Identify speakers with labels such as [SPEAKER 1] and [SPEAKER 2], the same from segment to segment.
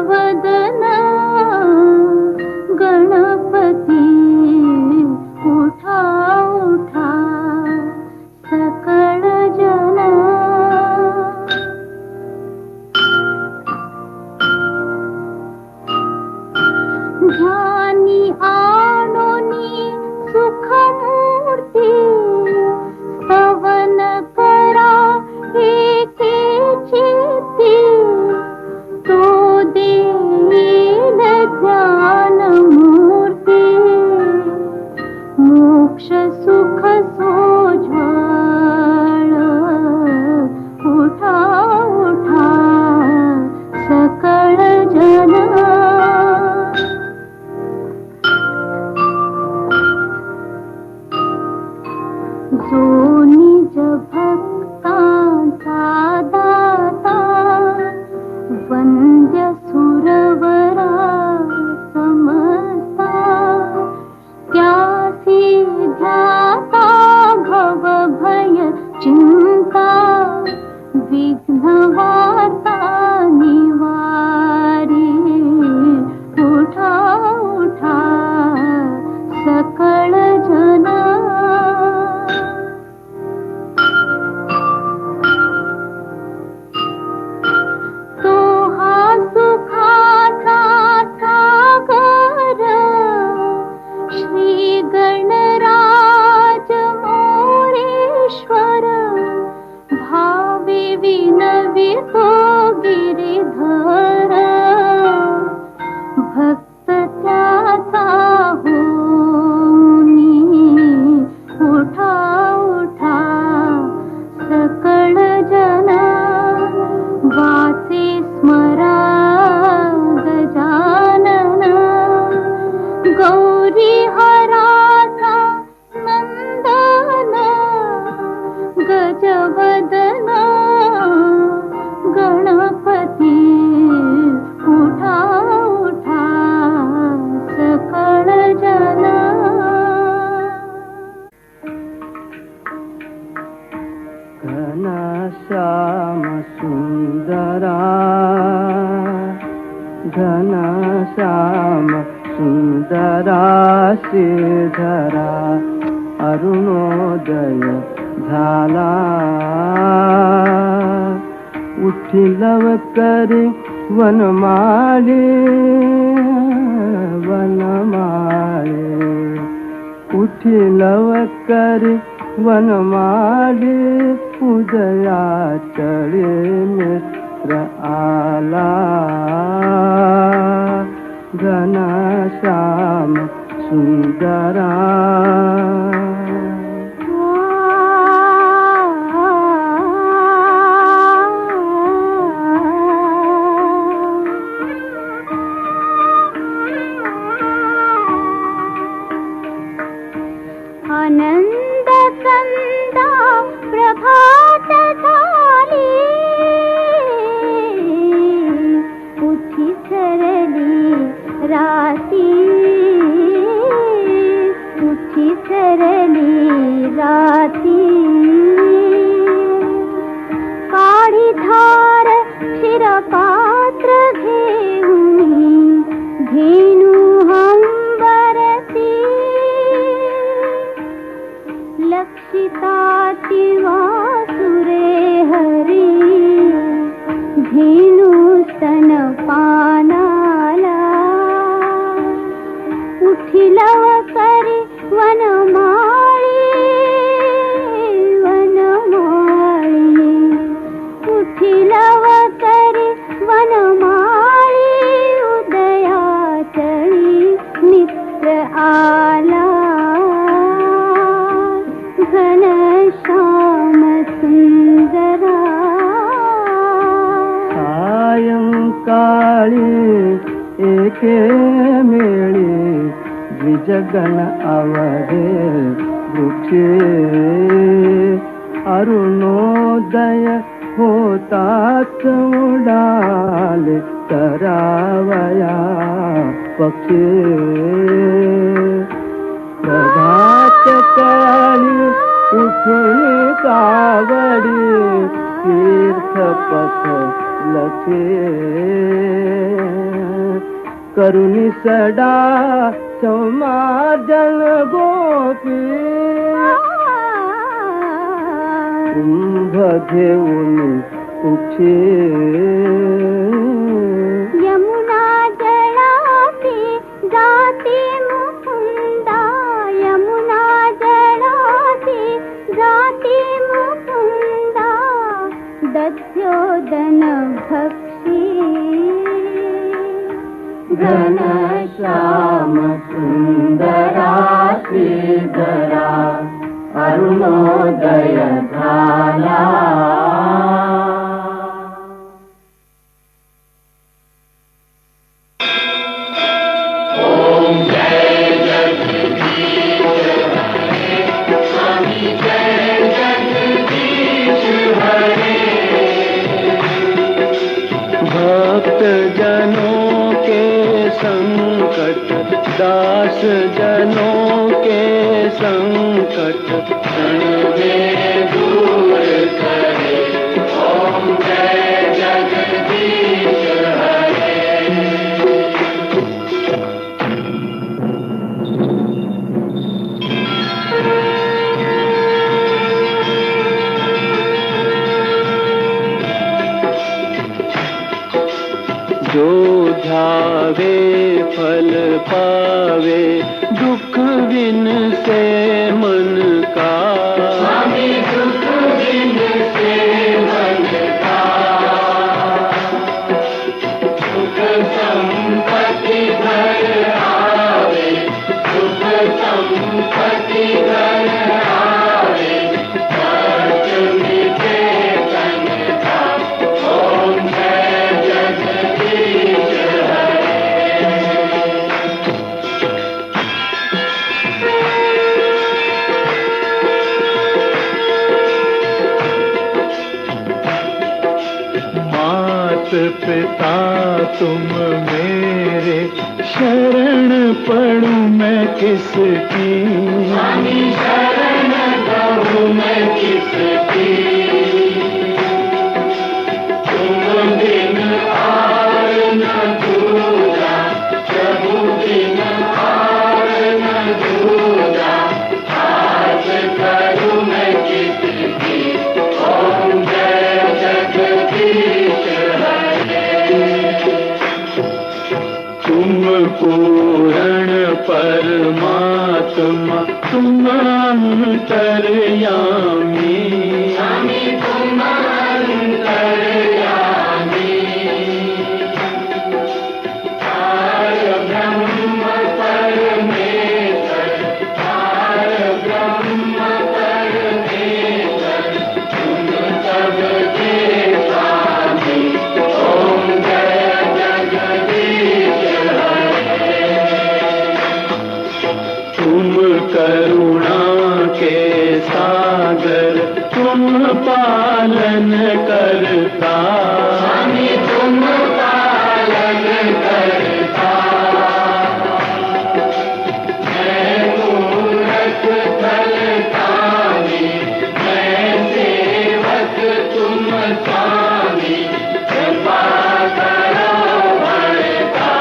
[SPEAKER 1] गजवदन गणपती उठा उठा सकळ जन ध्यानी आणोनी सुखमूर्ती स्तवन करा एके चित्ती तो देईल ज्ञानमूर्ती मोक्ष सुख सोज्वळ उठा उठा सकळ जन जो निज भक्तांचा दाता वंद्य सुरवरा समजता त्यासी ध्याता भव भय चिंता विघ्न वार्ता निवारी उठा उठा सकळ जन गिरिधर भक्त त्याचा होनी उठा उठा सकळ जन वाचे स्मरा गजानन गौरी हराचा नंदन गजवदन गणपती उठा उठा सकळ जन
[SPEAKER 2] घनश्याम सुंदरा घनश्याम सुंदरा श्रीधरा अरुणोदय झाला उठी लवकरी वनमाळे वनमाळे उठी लवकरी वनमाळे उदया चळे मित्र आला घनश्याम सुंदरा
[SPEAKER 1] आनंद कंदा प्रभात झाली उठी सरली राती उठी सरली राती काळी धार क्षीरपात्र घेऊन धेनु हंबरती लक्षिताति वासुरे हरी धेनु स्तनपानाला उठी लवकरी वनमाळी वनमाळी उठी लवकरी वनमाळी उदया चळी मित्र आला घनश्याम सुंदरा
[SPEAKER 2] सायंकाळी एके मेळी द्विजगण अवधे वृक्षे अरुणोदय होताच उडाले करावया पक्षी प्रभात काळी उठून कावडी तीर्थपथ लखे करुणी सडा समार्जन गोपी कुंभ घेऊन उठे
[SPEAKER 1] यमुना जळाती जाती मुकुंदा यमुना जळाती जाती मुकुंदा दध्योदन भक्षी
[SPEAKER 2] घनश्याम सुंदरा श्रीधरा अरुणोदय झाला भक्त जनों के संकट दास जनों के संकट क्षण में दूर करे ओम जय जगदीश हरे जो ध्यावे फल पावे दुख बिन से मन का स्वामी दुख बिन से मन का सुख संपत्ति घर आवे सुख संपत्ति घर आवे कष्ट मिटे तन का ओम जय जगदीश पिता तुम मेरे शरण पड़ूं मैं किसकी स्वामी शरण पड़ूं मैं किसकी तुम बिन आर न दूजा प्रभु बिन आर न दूजा आस करूं मैं किसकी ओम जय जगदीश तुम पूर्ण परमात्मा तुम अंतर्यामी स्वामी तुम अंतर्यामी पार ब्रह्म परमेश्वर पार ब्रह्म परमेश्वर तुम सबके स्वामी ओम जय जगदीश तुम करुणा के सागर तुम पालन करता स्वामी तुम पालन करता मैं मूरख फलदानी मैं सेवक तुम स्वामी कृपा करो बढ़ता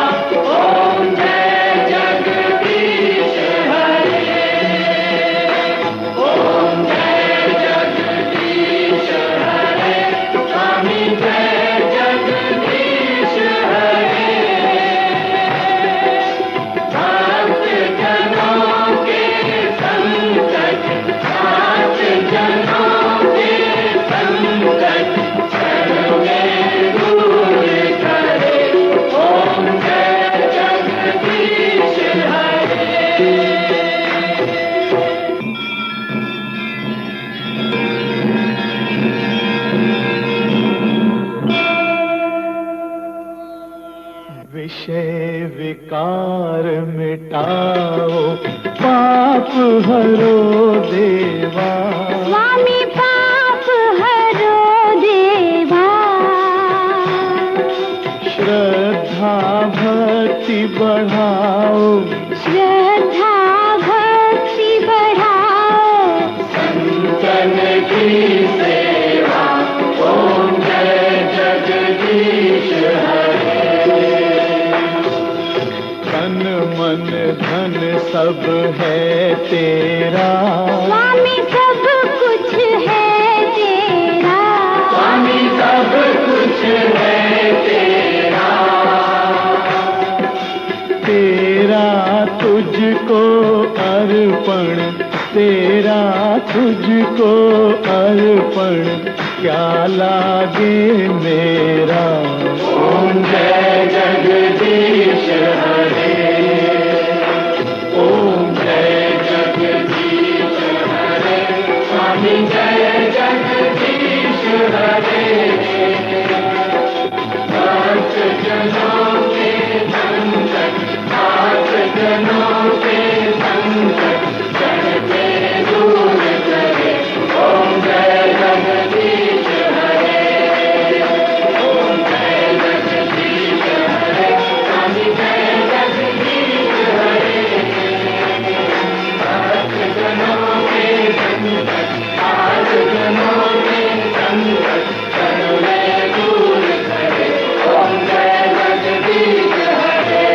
[SPEAKER 2] ओम जय जगदीश ओम जय जगदीश हरे स्वामी जय जगदीश हरे भक्त जनों के संकट भक्त जनों के संकट क्षण में दूर करे ओम जय जगदीश हरे विषय विकार मिटाओ पाप हरो देवा
[SPEAKER 1] स्वामी पाप हरो देवा
[SPEAKER 2] श्रद्धा भक्ति बढ़ाओ
[SPEAKER 1] श्रद्धा भक्ति बढ़ाओ
[SPEAKER 2] संतन की सेवा ओम जय जगदीश हरे तेरा तुझको अर्पण क्या लागे मेरा। ओम जय जगदीश हरे, ओम जय जगदीश हरे, स्वामी जय जगदीश हरे। भक्त जनों के संकट, भक्त जनों के संकट करके दूर करे। ओम जय जगदीश हरे, ओम जय जगदीश हरे, स्वामी जय जगदीश हरे। भक्त जनों के संकट, भक्त जनों के संकट करके दूर करे। ओम जय जगदीश हरे।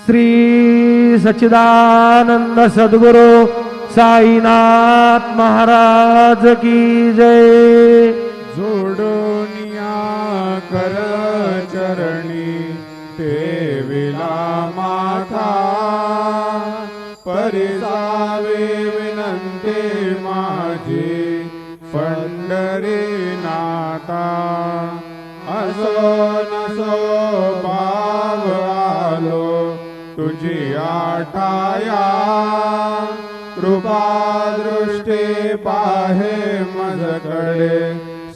[SPEAKER 3] श्री सच्चिदानंद सद्गुरु साईनाथ महाराज की जय।
[SPEAKER 4] जोडोनिया कर चरणी ठेविला माथा, परिसावे विनंती माझी पंढरीनाथा। असो नसो भाव आलो तुझी आठाया, कृपा दृष्टी पाहे मजकडे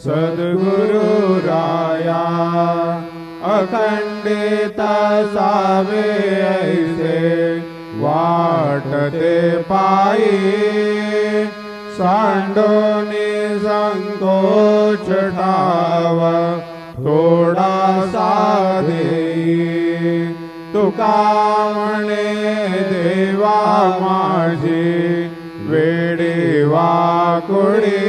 [SPEAKER 4] सद्गुरु राया। अखंडित सावे ऐसे वाटते पायी, सांडोनी संकोच ठाव थोडासा देई। तुका म्हणे देवा माझी वेडी वाकुडी,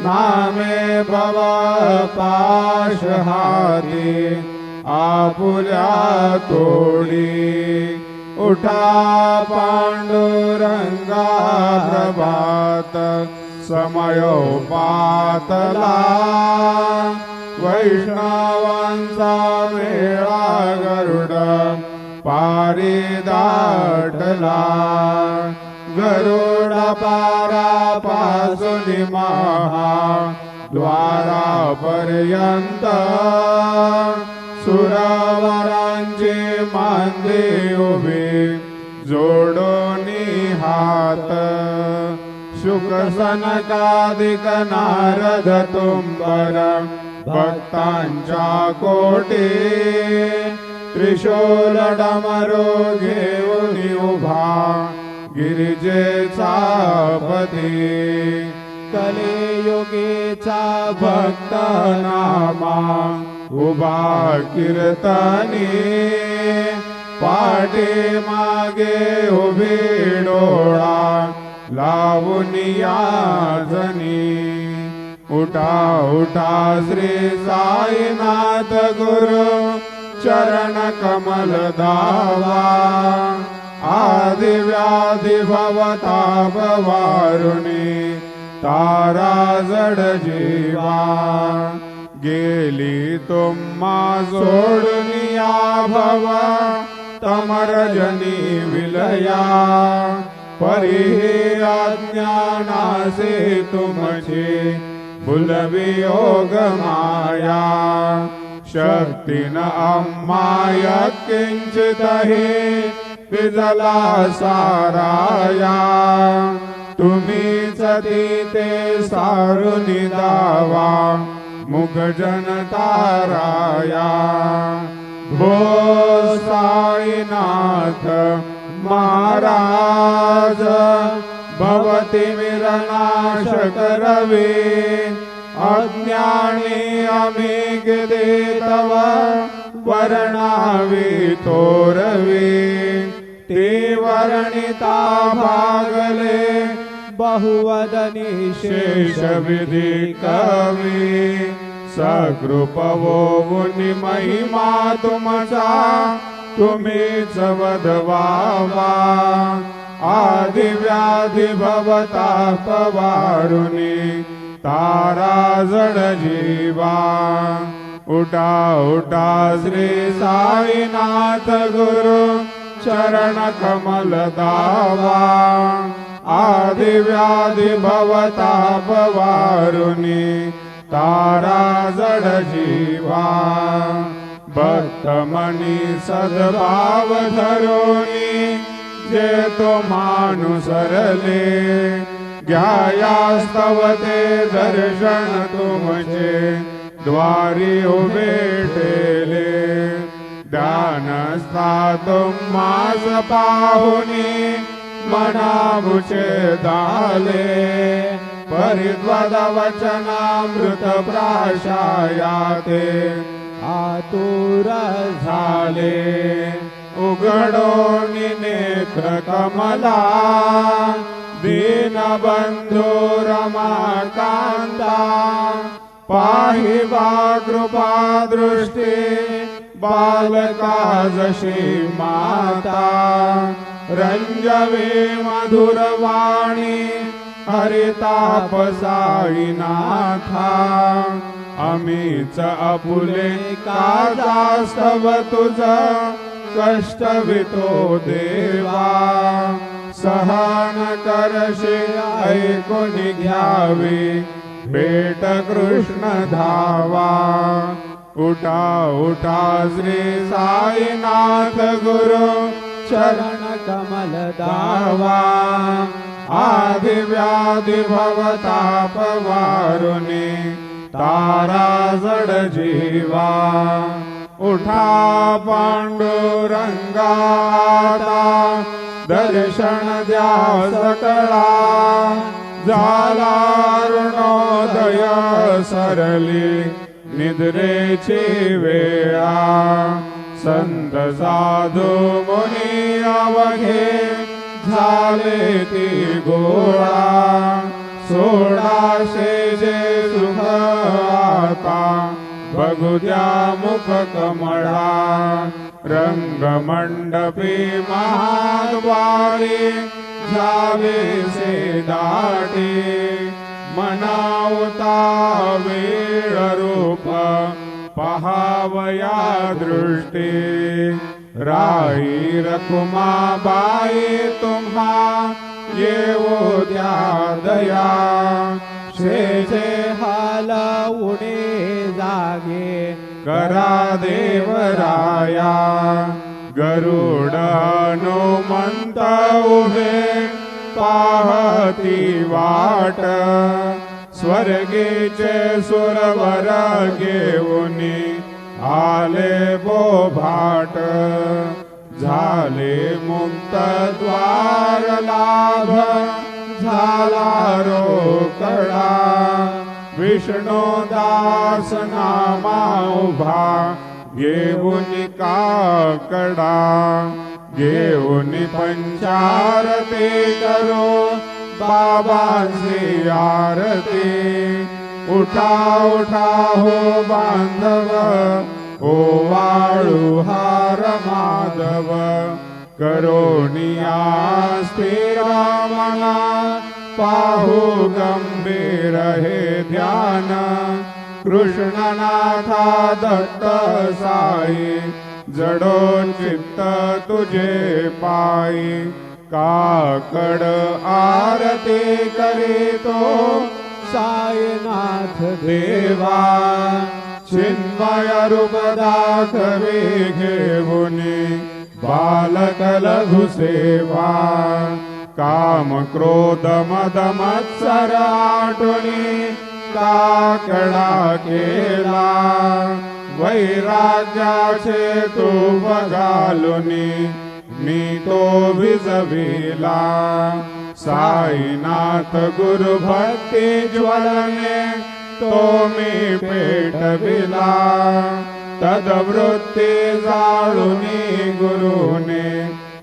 [SPEAKER 4] नामे भव पाश हाती आपुल्या तोडी। उठा पांडुरंगा प्रभात समयोपातला, वैष्णवांचा मेळा गरुड पारी दाटला। गरुड पारापासून महा द्वारापर्यंत, सुरवरांची मांदी उभी जोडोनी हात। शुक सनकादिक नारद तुंबर भक्तांच्या कोटी, त्रिशूल डमरू घेऊन उभा गिरिजेचा पती। कलियुगीचा भक्त नामा उभा कीर्तनी, पाठी मागे उभी डोळा लावून याजनी। उठा उठा श्री साईनाथ गुरु चरण कमल दावा आदि व्याधि भवताप वारुणी तारा जड जीवा गेली तुम्हा सोडनिया भव तमरजनी विलया परिहे अज्ञानासे तुमचे भुलवियोग माया शक्तीन अम्माय किंचितहि विजला साराया तुम्हीच ते सारुनी दावा मुख जनताराया भो साईनाथ महाराज भवती विरनाश करवे अज्ञानी आम्ही गिदे तव वर्णावी तोरवे ते वर्णिता भागले बहुवदनी शेष विधी कवी सकृपवो मुनि महिमा तुमचा तुम्हीच वदवावा आदि व्याधि भवताप वारुणी तारा जड जीवा उठा उठा श्री साईनाथ गुरु चरण कमल दावा आदि व्याधि भवताप वारुणी तारा जड जीवा भक्तमणी सद्भाव धरोनी जे तो मानुसरले घ्यायास्तव ते दर्शन तुमचे द्वारी उभे ठेले ध्यानस्था तुम्हास पाहुनी मनामुचे दाले परिद्वद वचनामृत प्राशायाते आतुर झाले उघडोनी नेत्र कमला दीनबंधू रमाकांता पाहि वा कृपा दृष्टी बालका जशी माता रंजवे मधुरवाणी हरिताप साईनाथा अमीच अपुले काजास्तव तुझ कष्ट वितो देवा सहन करशे ऐकून घ्यावे भेट कृष्ण धावा उठा उठा श्री साईनाथ गुरु चरण कमल दावा आदि व्याधि भवताप वारुणी तारा जड जीवा उठा पांडुरंगा आता दर्शन द्या सकळा झाला अरुणोदय सरली निद्रेची वेळा संत साधू मुनी अवघे झाले ती गोळा सोडाशे जे सुख आता बघू द्या मुख कमळा रंगमंडपी महाद्वारी झाले से दाटे मनावता वेळ रूप पहावया दृष्टी राई रखुमाबाई तुम्हा येवो द्या दया शेजे हाल उडे जागे करा देवराया गरुड हनुमंत उभे पाहती वाट स्वर्गीचे सुरवर घेऊनी आले बोभाट झाले मुक्त द्वार लाभ झाला रोकडा विष्णू दास नामा उभा घेऊन काकडा घेऊन पंचारती करो बाबांची आरती उठा उठा हो बांधव ओवाळू हार माधव करोनिया स्थिर मना पाहू गंभीर हे ध्यान कृष्णनाथा दत्त साई जडो चित्त तुझे पायी काकड आरती करीतो साईनाथ देवा चिन्मय रूप दाखवे घेऊनी बालक लघु सेवा काम क्रोध मद मत्सर आठुनी काकडा केला वैराग्याचे तूप घालुनी मी तो विजविला साईनाथ गुरु भक्ती ज्वलने तो मी पेटविला तदवृत्ती जाळुनी गुरुने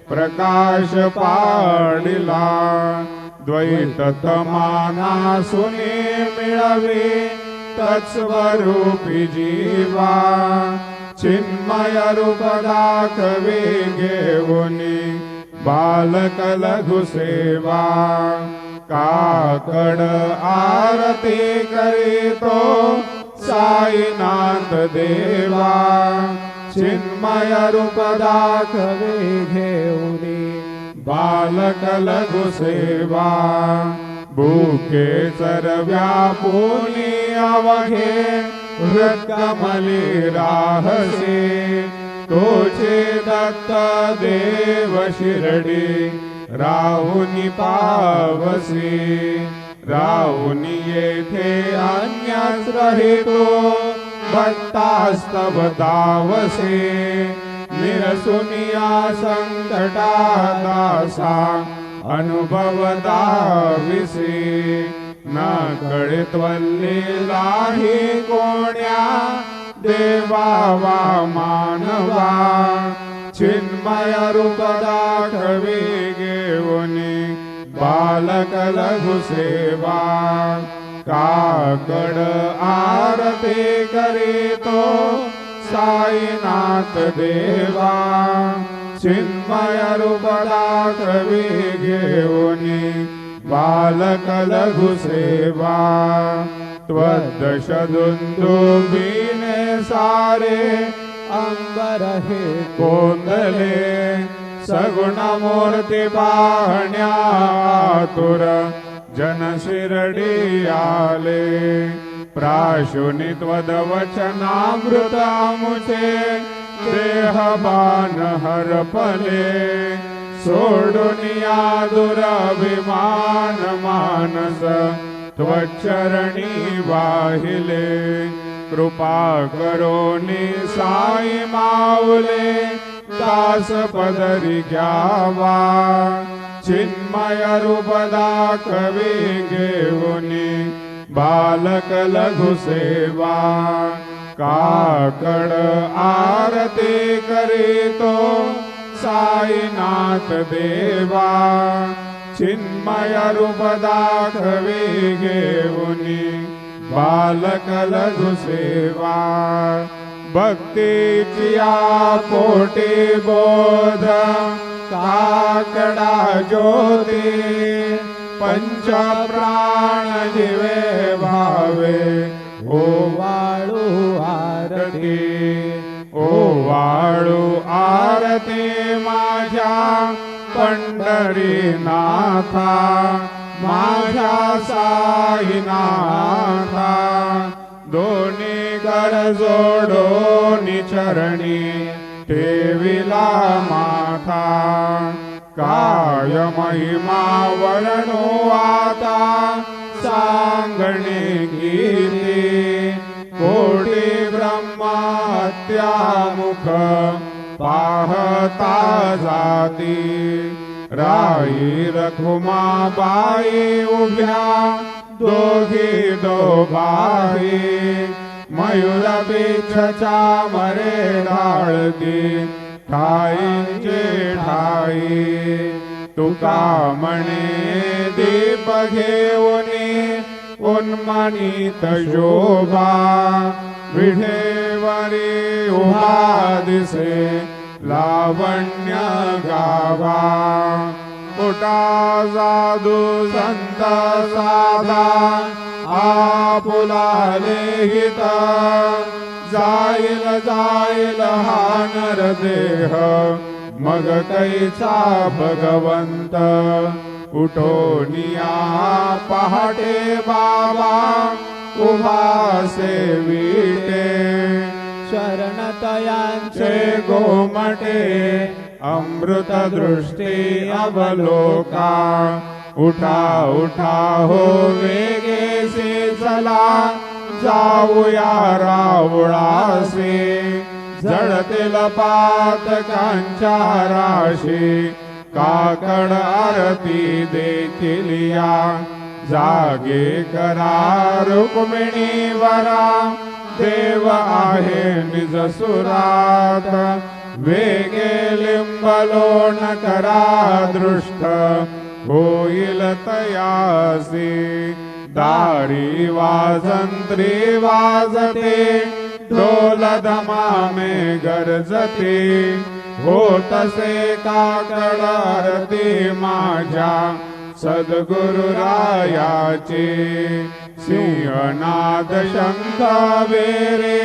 [SPEAKER 4] प्रकाश पाडिला द्वैत तमाना सुने मिळवी तत्स्वरूपी जीवा चिन्मय रूप दाखवे घेऊनी बालक लघु सेवा काकड आरती करीतो साईनाथ देवा चिन्मय रूप दाखवे घेऊनी बालक लघु सेवा भूके चरव्या पुनी अवघे हृदकमली राहसे तोचे दत्त देव शिरडी राहुनी पावसी राहुनी येथे अन्यच रहितो भक्तास्तव दावसे निरसुनिया संकटा दासा अनुभव दाविसे न कळित्वल्लीलाही कोण्या देवा वा मानवा चिन्मय रूप दाखवे घेऊनी बालक लघु सेवा काकड आरती करीतो साईनाथ देवा चिन्मय रूप दाखवे घेऊनी बालक लघु सेवा त्वदशदुन्दुभिने सारे अंबर हे कोंदले सगुण मूर्ती पाहण्या आतुर जन शिरडी आले प्राशुनी त्वदवचनामृत मुचे देहबान हरपले सोडुनिया दुरभिमान मानस त्वचरणी वाहिले कृपा करोनी साई माऊले दास पदरी घ्यावा चिन्मय रूप दाखवे घेऊनी बालक लघु सेवा काकड आरती करीतो साईनाथ देवा चिन्मय रूप दाखवे घेऊनी बालक लघु सेवा भक्तीची पोटी बोध काकडा ज्योती पंच प्राण जीवे भावे ओवाळू आरती ओवाळू आरती माझ्या पंढरीनाथा माझ्या साईनाथा दोन्ही कर जोडोनी चरणी ठेविला माथा काय महिमा वर्णो आता सांगणे गीते कोटी ब्रह्महत्या मुख पाहता जाती राई रखुमाबाई उभ्या दोघी दोबाही मयूर बिछचा मरे ढाळती ठाईंचे ठाई तुका म्हणे दीप घेऊनी उन्मनीत शोभा विढेवर नारी उभा दिसे लावण्य गावा कुटा साधू संत साधा आपुला लेहित जाईल जाईल हा नरदेह मग कैचा भगवंत उठोनिया पहाटे बाबा उभा सेविटे
[SPEAKER 5] शरणतयांचे
[SPEAKER 4] गोमटे अमृत दृष्टी अवलोका उठा उठा हो वेगे से चला जाऊया रावळासे जळतील पातकांच्या राशी काकड आरती देखील या जागे करा रुक्मिणी वरा देव आहे निज सुरात वेगे लिंबलोण करा दृष्ट होईल तयासी दारी वाजंत्री वाजते ढोल धमामे गरजते होतसे काकड आरती माझ्या सद्गुरु रायाचे सिंहनाद शंख वेरे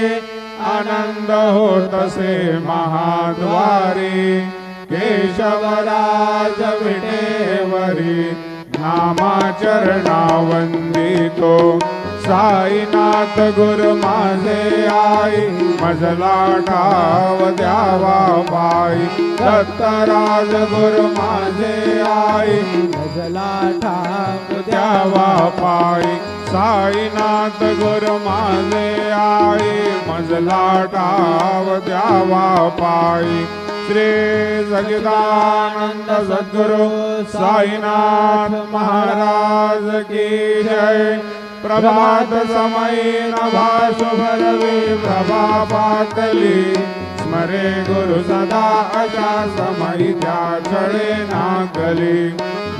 [SPEAKER 4] आनंद होतसे महाद्वारी केशवराज विटेवरी नामाचरणा वंदितो साईनाथ गुरु माझे आई मजला ठाव द्यावा पाई दत्तराज गुरु माझे आई
[SPEAKER 5] मजला ठाव
[SPEAKER 4] द्यावा पाई साईनाथ गुरु माझे आई मजला ठाव द्यावा पाई श्री सच्चिदानंद सद्गुरु साईनाथ महाराज की जय प्रभात समय नभा शुभ रवि प्रभा पातली स्मरे गुरु सदा अशा समय त्या छळे नागली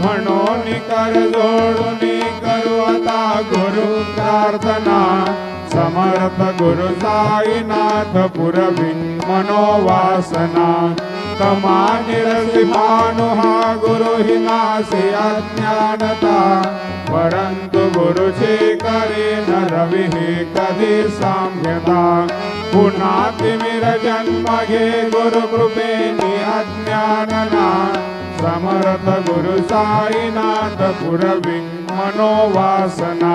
[SPEAKER 4] म्हणून कर जोडून करू आता गुरु प्रार्थना समर्थ गुरु साईनाथ पुरवी मनोवासना तमा निरसी भानु हा गुरु हि नासी अज्ञानता परंतु गुरुचे करे न रवि कधी साम्यता पुन्हा तिमिर जन्म घे गुरु कृपेनी अज्ञानना समर्थ गुरु साईनाथ पुरवी मनोवासना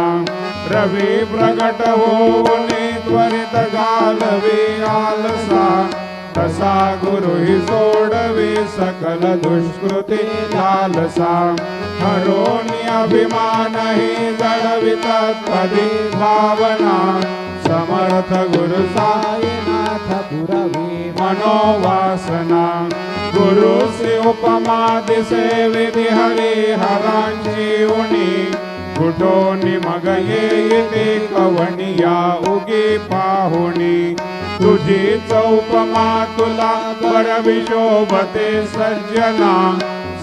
[SPEAKER 4] रवि प्रगट होऊनी त्वरित घालवी आलसा तसा गुरु हि सोडवी सकल दुष्कृती लालसा हरोनी अभिमान हि जडवित पदी भावना समर्थ गुरु साईनाथ पुरवी मनोवासना गुरु से उपमा दिसे विधि हरि हरांची उणी कुठोनी मग येते कवनिया उगी पाहुणी तुझी चौपमा तुला परविशोभते सज्जना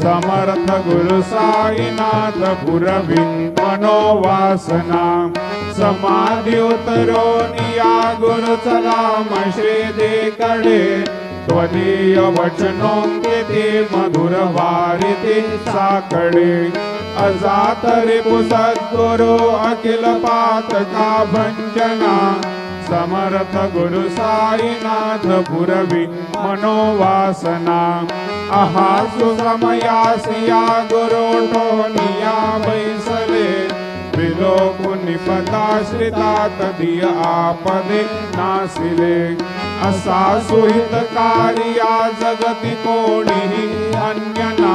[SPEAKER 4] समर्थ गुरु साईनाथ पुरवी मनोवासना समाधी उतरोनिया गुरु सलाम श्रीदेकडे त्वदीय वचनोंकिती मधुर वारिती साकडे अजात रिपु सद्गुरु अखिल पातका भंजना समर्थ गुरु साईनाथ पुरवी मनोवासना आहासु समयासिया गुरु ठोनिया बैसले विलोकुनि पदाश्रिता तदीय आपदे नासिले असा सुहितकारिया जगति कोणीही अन्यना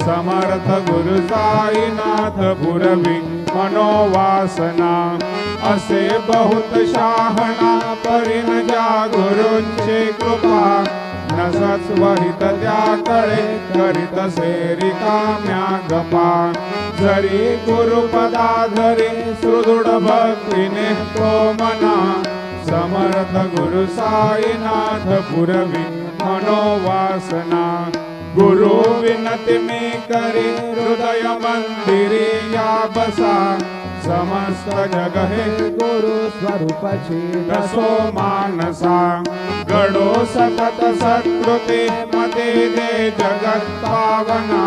[SPEAKER 4] समर्थ गुरु साईनाथ पुरवी मनोवासना असे बहुत शहाणा परिण ज्या गुरूंची कृपा नसच वहित त्याकडे करीत सेरिकाम्या गपा जरी गुरुपदा धरी सुदृढ भक्तीने तो मना समर्थ गुरु साईनाथ पुरवी मनोवासना गुरु विनति में करी हृदय मंदिरी या बसा समस्त जगहे
[SPEAKER 5] गुरु स्वरूप
[SPEAKER 4] रसो मानसा गणो सतत सत्कृति मते दे जगत पावना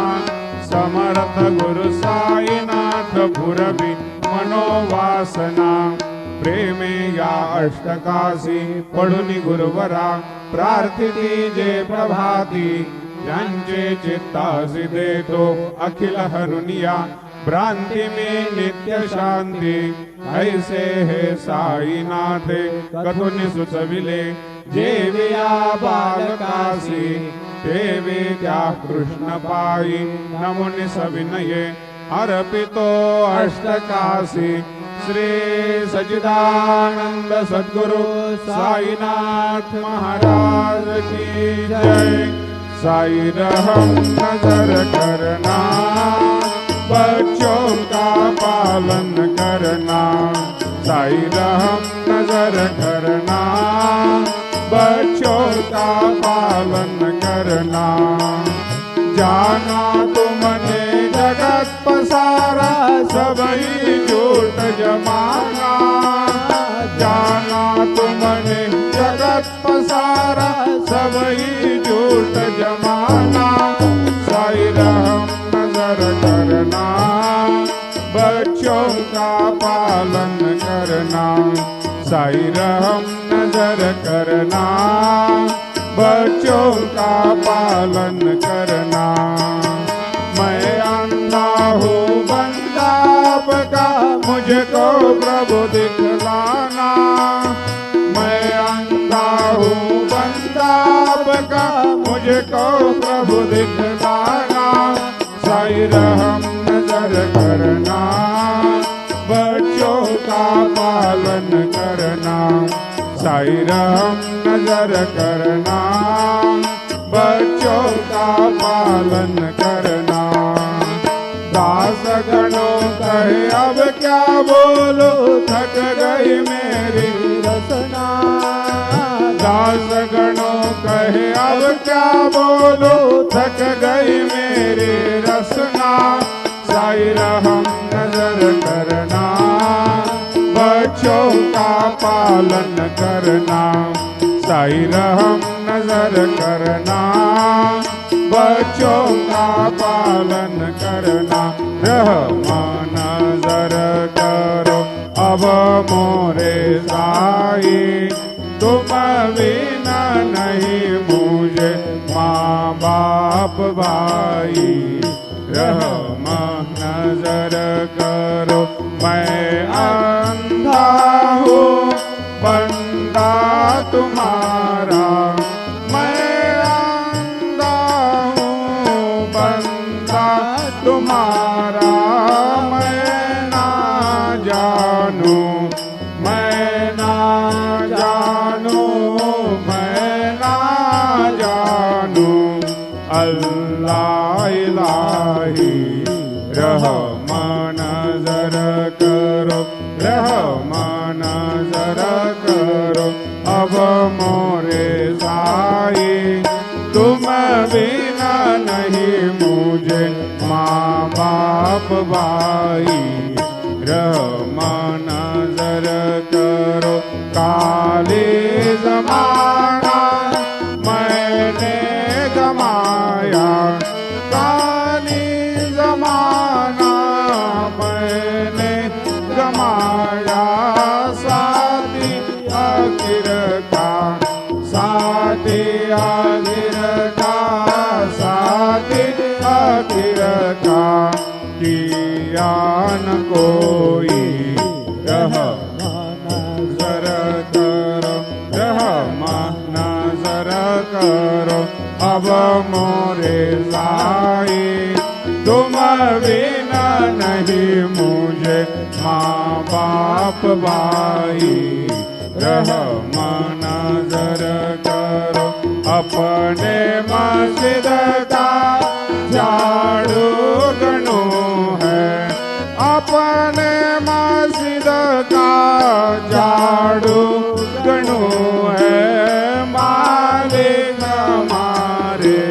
[SPEAKER 4] समर्थ गुरु साईनाथ पुरवी मनोवासना प्रेमे या अष्टकाशी पडुनी गुरुवरा प्रार्थिती जे प्रभाती ज्यांचे चित्तासी देतो अखिल हरुनिया भ्रांति में नित्य शांति ऐसे है साईनाथे कथुनि सुचविले जेविया बालकासी देवी त्या कृष्ण पाई नमुनि सविनये अर्पितो अष्टकाशी श्री सच्चिदानंद सद्गुरु साईनाथ महाराज की जय। साई रहम नजर करना बच्चों का पालन करना साई रहम नजर करना बच्चों का पालन करना जाना तुमने जगत पसारा सबई झूठ जमाना जाना तुमने जगत पसारा सबई झूठ जमाना साई रहम नजर करना बच्चों का पालन करना साई रहम नजर करना बच्चों का पालन करना। मैं अंधा हूँ बंदा आपका मुझको प्रभु दिखलाना मैं अंधा हूँ बंदा आपका मुझको प्रभु दिखलाना साई रहम नजर करना बच्चों का पालन करना साई रहम नजर करना बच्चों का पालन करना। दास गणों कहे अब क्या बोलो थक गई मेरी रसना दास गणों कहे अब क्या बोलो थक गई मेरी रसना साई रहम नजर करना बच्चों का पालन करना साई रहम नजर करना बच्चों का पालन करना। रहम नजर करो अब मोरे साई तुम बिना नहीं मुझे माँ बाप भाई रहम नजर करो मैं अंधा हूँ बंदा तुम्हारा मैं अंधा हूँ बंदा तुम्हारा मैं ना जानू मैं ना जानू मैं ना जानू अल्लाह इलाही रहम नजर करो रहम नजर करो अब मोरे साई तुम बिना नहीं मुझे माँ बाप भाई रहम नजर करो काले जमाना मैंने गमाया काली जमाना मैंने गमाया साथी आखिर का साथी आखिर का साथी आखिर का किया न कोई रहम नजर करो रहम नजर करो अब मोरे साई तुम बिना नहीं मुझे माँ बाप भाई रहम नजर करो अपने मस्जिद का झाड़ू गणू है अपने मस्जिद का झाड़ू गणू है मालिक हमारे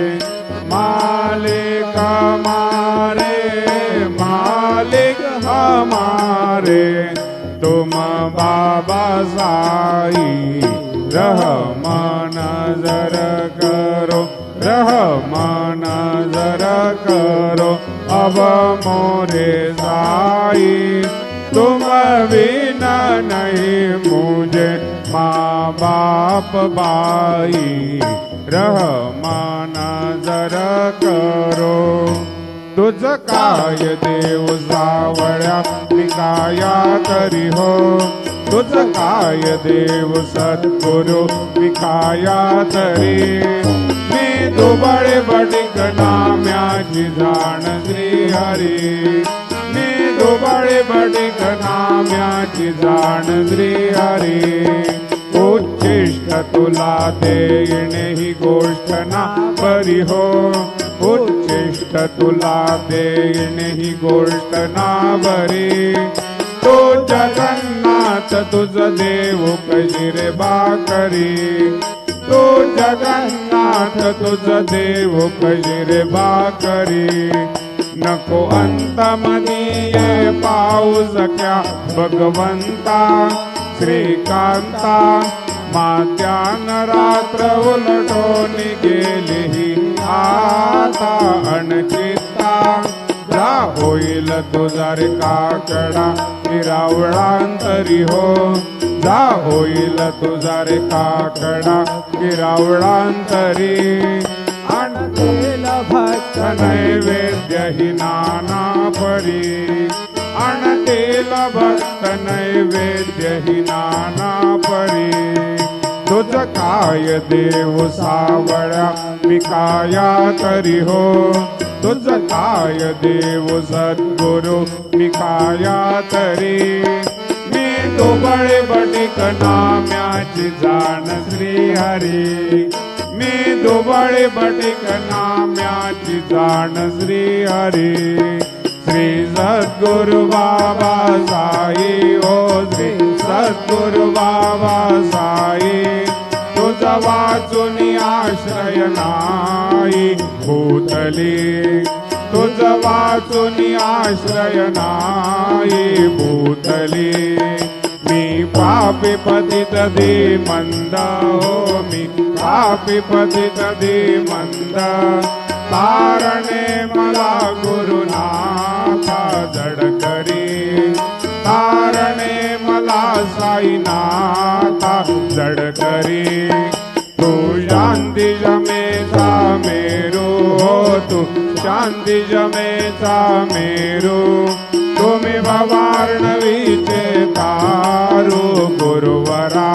[SPEAKER 4] हमारे तुम बाबा साई, रहम नजर करो, रहम नजर करो अब मोरे साई। तुम बिना नहीं मुझे माँ बाप भाई, रहम नजर करो। तुझ काय देव सावळ्या मी काया करी हो, तुझ काय देव सद्गुरु मी काया तरी। मी दुबळे बडिक नाम्याची जाण श्री हरी, मी दुबळे बडिक नाम्याची जाण श्री हरी। उच्चिष्ट तुला देणे ही गोष्ट ना बरी हो, उच्चिष्ट तुला देणे ही गोष्ट ना बरी। तो जगन्नाथ तुझ देव कशी रे बाकरी, तो जगन्नाथ तुझ देव कशी रे बाकरी। नको अंतमदीये पाऊस क्या भगवंता, श्रीकांता मात्यान रात्र उलटून गेली ही आता अणचित्ता। जा होईल तुझा रे काकडा किरावळांतरी हो, जा होईल तुझा रे काकडा किरावळांतरी।
[SPEAKER 5] आणतील भक्त
[SPEAKER 4] नैवेद्य ही नाना परी, आणतील भक्त नैवेद्य ही नाना परी। तुझ काय देव सावळ्या मी काया तरी हो, तुझ काय देव सद्गुरु मी काया तरी। मी दुबळे बडिक नाम्याची जाण श्री हरी, मी दुबळे बडिक नाम्याची जाण श्री हरी। श्री सद्गुरु बाबा साई हो, श्री सद्गुरु बाबा साई। तुझ वाचून आश्रय नाही भूतली, तुझ वाचून आश्रय नाही भूतली। मी पापी पतित दे मंद हो, मी पापी पतित दे मंद। तारणे मला गुरुनाथा जड करी, तारणे मला साईनाथा जड करी। तू शांती जमेचा मेरू हो, तू शांती जमेचा मेरू। तुम्ही भवार्णवीचे तारू गुरुवरा,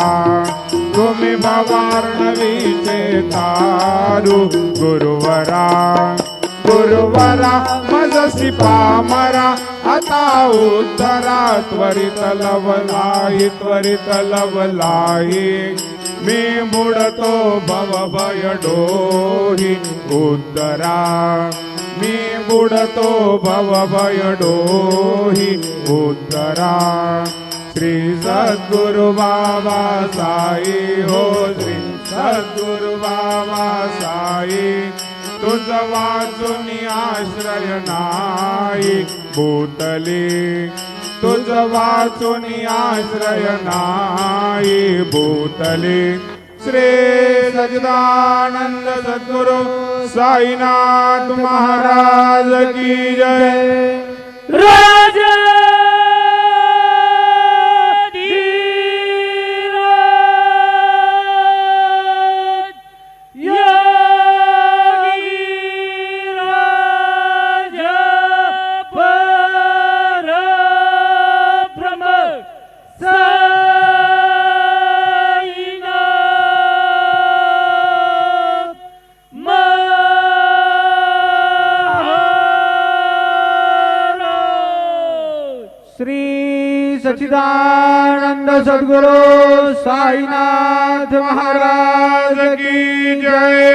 [SPEAKER 4] तुम्ही भवार्णवीचे तारू गुरुवरा। गुरुवरा मजसी पामरा आता उद्धरा, त्वरित लवलाई त्वरित लवलाई। मी बुडतो भवभय डोही उद्धरा, मी बुडतो भवभय डोही उद्धरा। श्री सद्गुरु बाबा साई हो, श्री सद्गुरु बाबा साई। तुझ वाचून आश्रय नाही भूतली, तुझ वाचून आश्रय नाही भूतली। श्री सच्चिदानंद सद्गुरु साईनाथ महाराज की जय।
[SPEAKER 3] राजा सच्चिदानंद सद्गुरु साईनाथ महाराज की जय।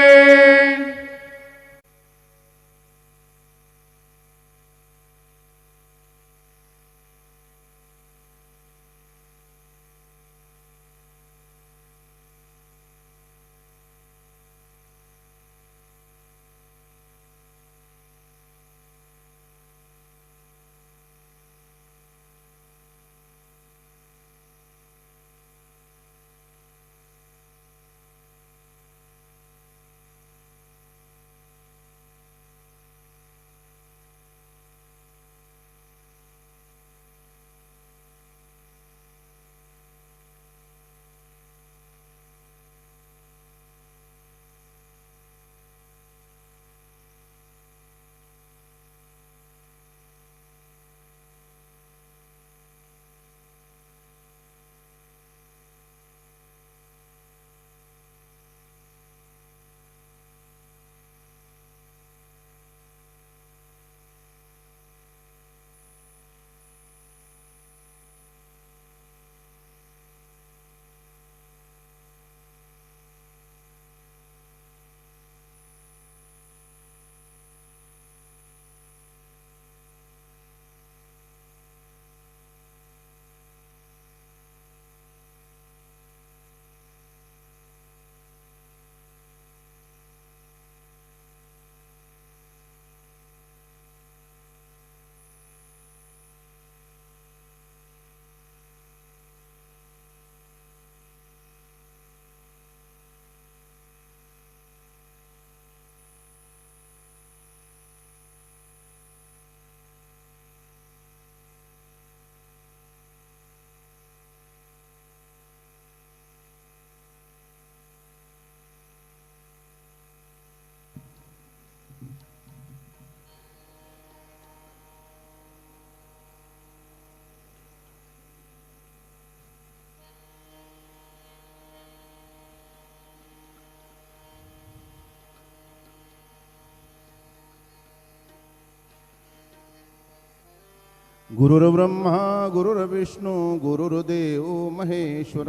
[SPEAKER 6] गुरुर्ब्रह्मा गुरुर्विष्णू गुरुर्देव महेश्वर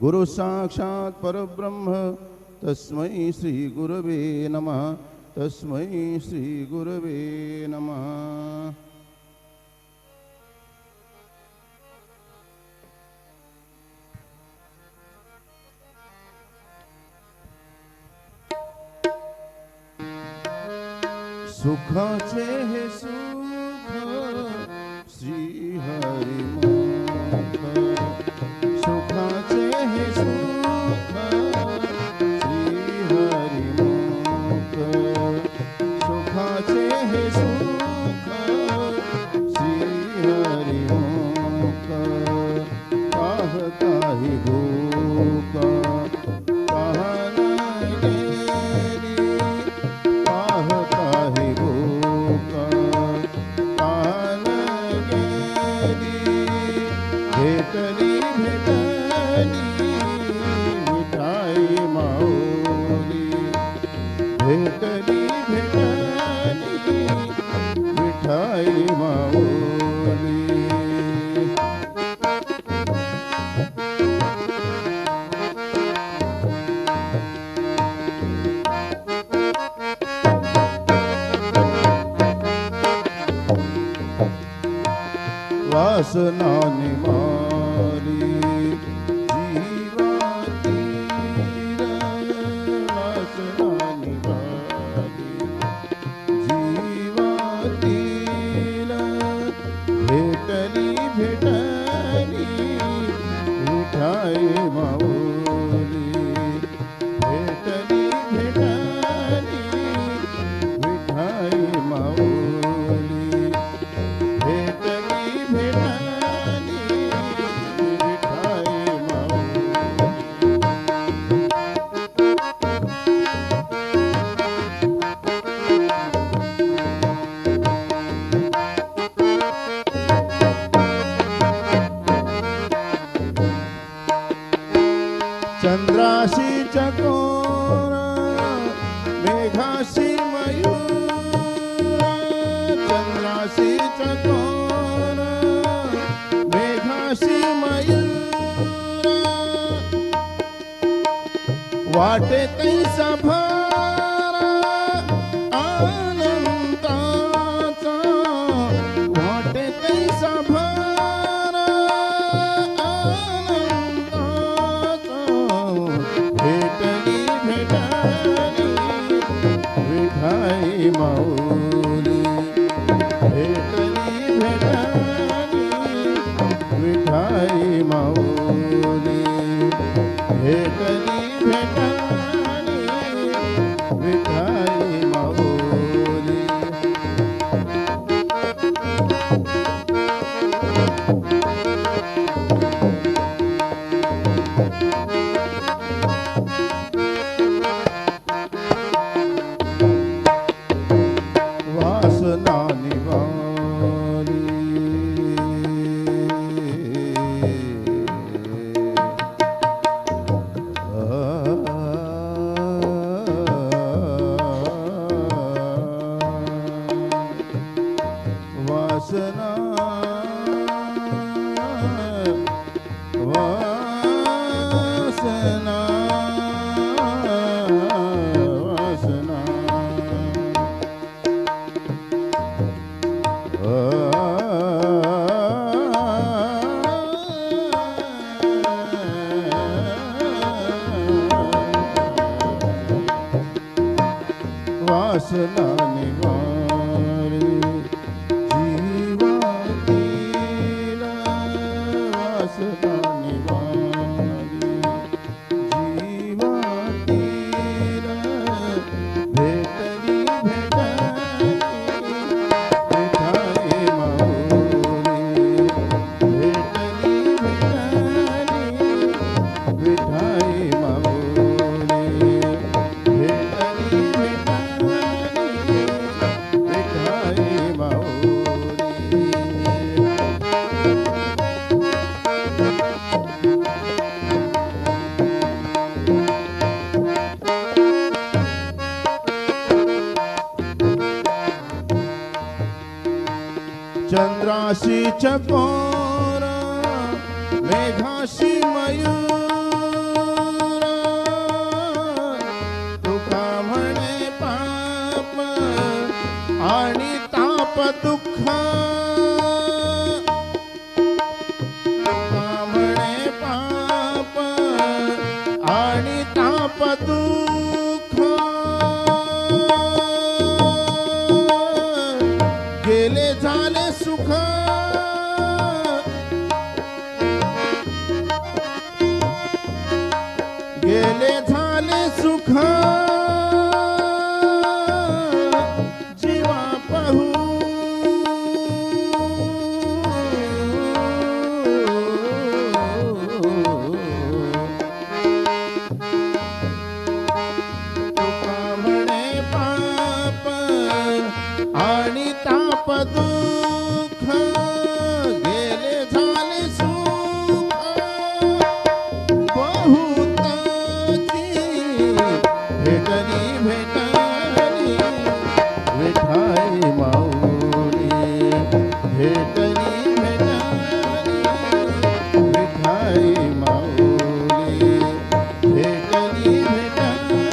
[SPEAKER 6] गुरु साक्षात् परब्रह्म तस्मै श्री गुरवे नमः तस्मै श्री गुरवे नमः। सुखाचे हे सुख श्री हरी मुख सुखाचे हे सुख श्री हरी मुख सुखाचे हे सुख श्री हरी मुख पाहता ही भूक पाहन गेली पाहता ही भूक पाहन भेटली भेटली मिठाई माऊली भेटली भेटली मिठाई माऊली। वासना निमारी जीवाती वासना निमारी जीवाती भेटली भेटली मिठाई माऊली भेटली भेटली मिठाई माऊली भेटली भेटली मिठाई माऊली। चंद्राशी चकोर मेघाशी मयूर चंद्राशी चकोर मेघाशी मयूर वाटे कैसा भार अनंताचा वाटे कैसा भार अनंताचा भेटली भेटली विठाई माऊली भेटली भेटली विठाई माऊली भेटली भेटली विठाई माऊली। वासना निवारी वासना वासना वासना वासना निवारी जीवातील वासना निवारी जीवातील भेटली भेटली मिठाई माऊली भेटली भेटली मिठाई माऊली भेटली भेटली चकोर मेघाशी मयूर तुका म्हणे पाप आणि ताप दुःख तुका म्हणे पाप आणि ताप दुःख गेले झाले सुख गेले झाले सुख जीवा पाहू तुका म्हणे पाप आणि ताप दुःख गेले झाले सुख बहुताची भेटली भेटली विठाई माऊली भेटली भेटली विठाई माऊली भेटली भेटली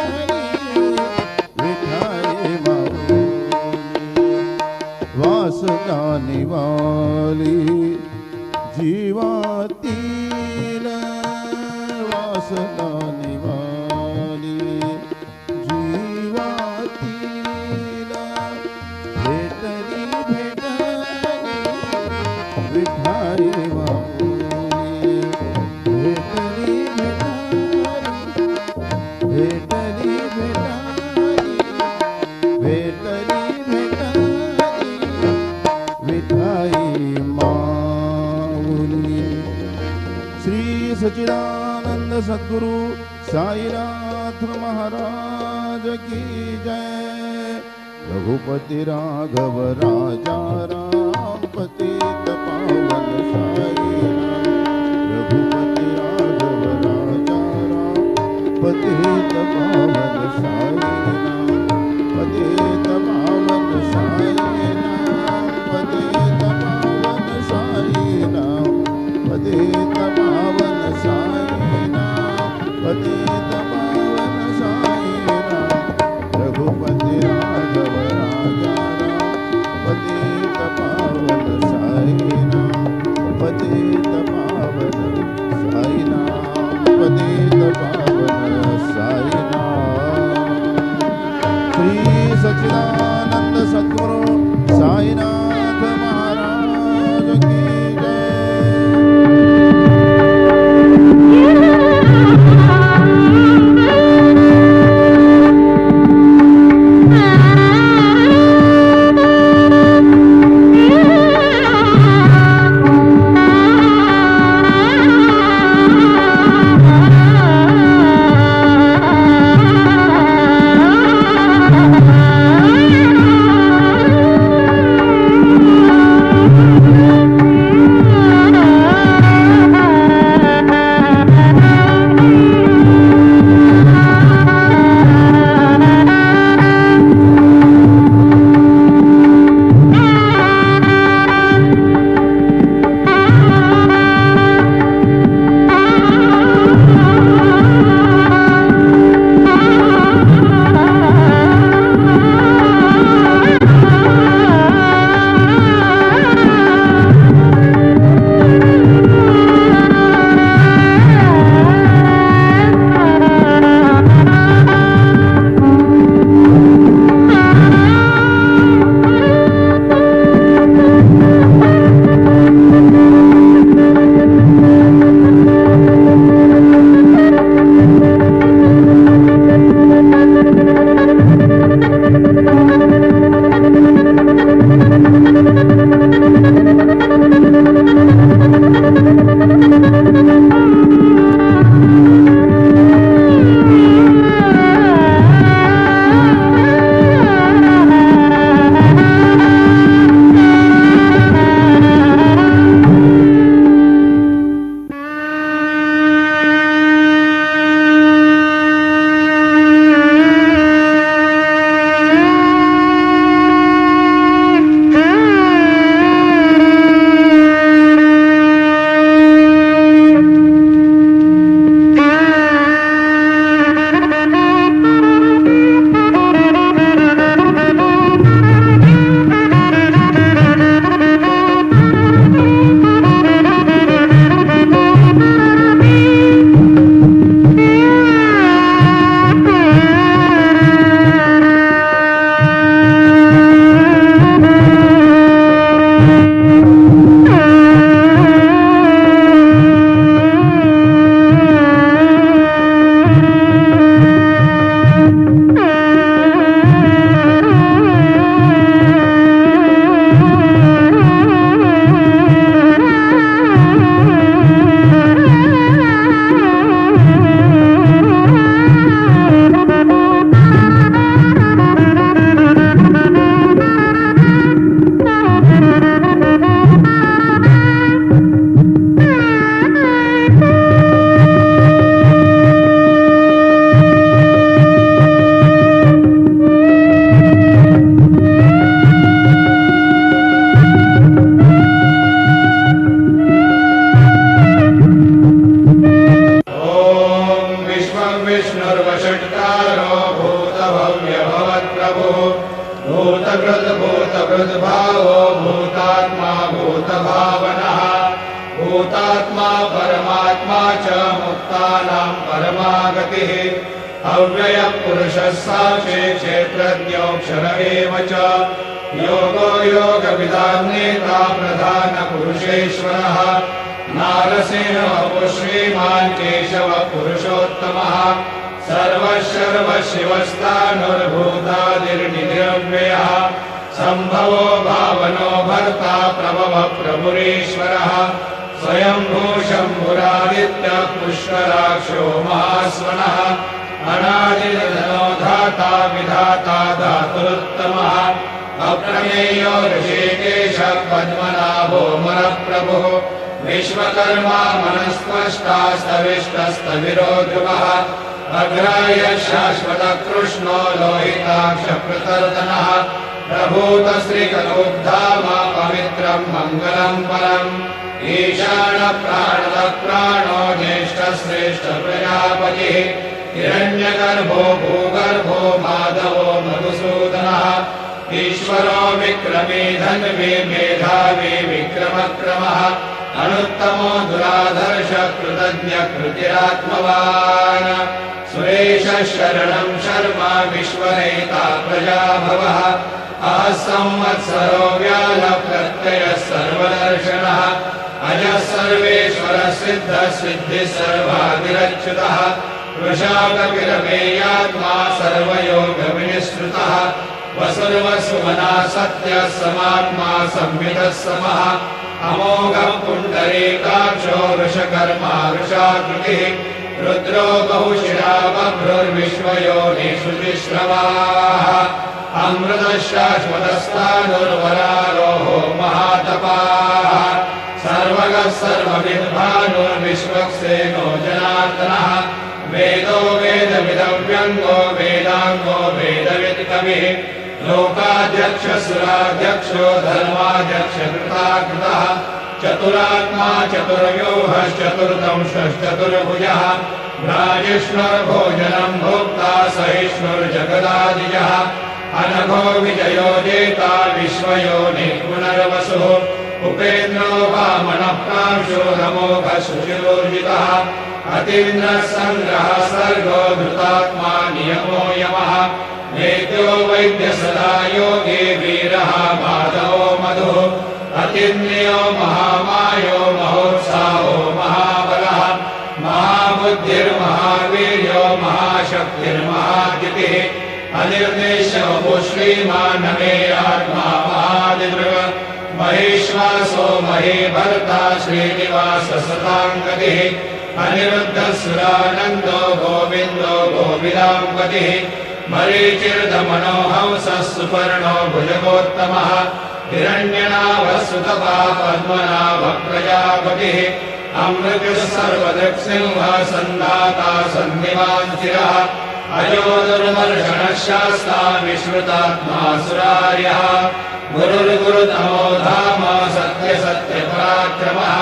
[SPEAKER 6] विठाई माऊली वासना निवाली जीवातील वासना निवाली जीवातील भेटली भेटली विठाई माऊली भेटली भेटली भेटली भेटली भेटली विठाई माऊली श्री सच्चिदानंद सद्गुरु साईनाथ महाराज की जय रघुपति राघव राजा राम पतित पावन साईनाथ रघुपति राघव राजा राम पतित पावन साईनाथ पतित पावन साईनाथ पतित पावन साईनाथ पतित पावन साईनाथ पतित पावन साईनाथ रघुपति राघव राजा राम पतित पावन साईनाथ पतित पावन साईनाथ पतित पावन साईनाथ श्री सच्चिदानंद सद्गुरु साईनाथ महाराज की जय
[SPEAKER 2] भूतभृद्भावो भूतात्मा भूतभावनः भूतात्मा परमात्मा च मुक्तानां परमागतिः अव्ययः पुरुषः साक्षी क्षेत्रज्ञोऽक्षर एव च योगो योगविदां नेता प्रधानपुरुषेश्वरः नारसिंहः श्रीमान् केशवः पुरुषोत्तमः सर्वशिवस्तानुर्भूतादिर्निरव्ययः सम्भवो भावनो भर्ता प्रभवः प्रभुरीश्वरः स्वयंभू शम्भुरादित्यः पुष्कराक्षो महास्वनः अनादिर्धनो धाता विधाता धातुरुत्तमः अप्रमेयो ऋषिकेशः पद्मनाभो मरप्रभुः विश्वकर्मा मनस्त्वष्टा स्तविष्टस्तविरो ध्रुवः अग्राय शाश्वतकृष्णो लोहिताक्षप्रतर्दनः प्रभूतश्रीकरोद्धाम पवित्रं मङ्गलं परम् ईशानप्राणदप्राणो ज्येष्ठश्रेष्ठप्रजापतिः हिरण्यगर्भो भूगर्भो माधवो मधुसूदनः ईश्वरो विक्रमी धन्वी मेधावी विक्रमक्रमः अनुत्तमो दुराधर्ष कृतज्ञ कृतिरात्मवान् सुरेशः शरणं शर्मा विश्वनेता प्रजाभवः संवत्सरो व्यालः प्रत्ययः सर्वदर्शनः अजः सर्वेश्वरः सिद्धः सिद्धिः सर्वादिरच्युतः वृषाकपिरमेयात्मा सर्वयोगविनिश्रुतः वसुर्वसुमना सत्यः समात्मा संवितः समः अमोघः पुण्डरीकाक्षो वृषकर्मा वृषाकृतिः रुद्रो बहुशिरा बभ्रुर्विश्वयोनिषु जिश्रवाः अमृतः शाश्वतस्तानुर्वरारोहो महातपाः सर्वगः सर्वविद्भानुर्विश्वक्सेनो जनार्दनः वेदो वेदविदव्यङ्गो वेदाङ्गो वेदवित्कविः लोकाध्यक्षसुराध्यक्षो धर्माध्यक्षकृताकृतः चतुरात्मा चतुर्व्यूहश्चतुर्दंशश्चतुर्भुजः भ्राजिष्णुर्भोजनं भोक्ता सहिष्णुर्जगदादिजः अनघो विजयो जेता विश्वयोनिः पुनर्वसुः उपेन्द्रो वामनः प्रांशोरमोघः शुचिरोर्जितः अतीन्द्रः सङ्ग्रहः सर्गो धृतात्मा नियमो यमः वेद्यो वैद्य सदा योगी वीरः माधवो मधुः अतिन्द्रियो महामायो महोत्साहो महाबलः महाबुद्धिर्महावीर्यो महाशक्तिर्महाद्युतिः अनिर्देशो श्रीमानमेयात्मा महादिदृग महेश्वासो महीभर्ता श्रीनिवास सताङ्गतिः अनिरुद्धसुरानन्दो गोविन्दो गोविदाम्पतिः मरीचिर्दमनोहंसः सुपर्णो भुजगोत्तमः हिरण्यनाभसुतपा पद्मनाभः प्रजापतिः अमृतः सर्वदृक्सिंहः सन्दाता सन्निवाञ्चिरः अयो दुर्मर्षणः शास्ता विश्रुतात्मा सुरार्यः गुरुर्गुरुतमो धाम सत्यसत्यपराक्रमः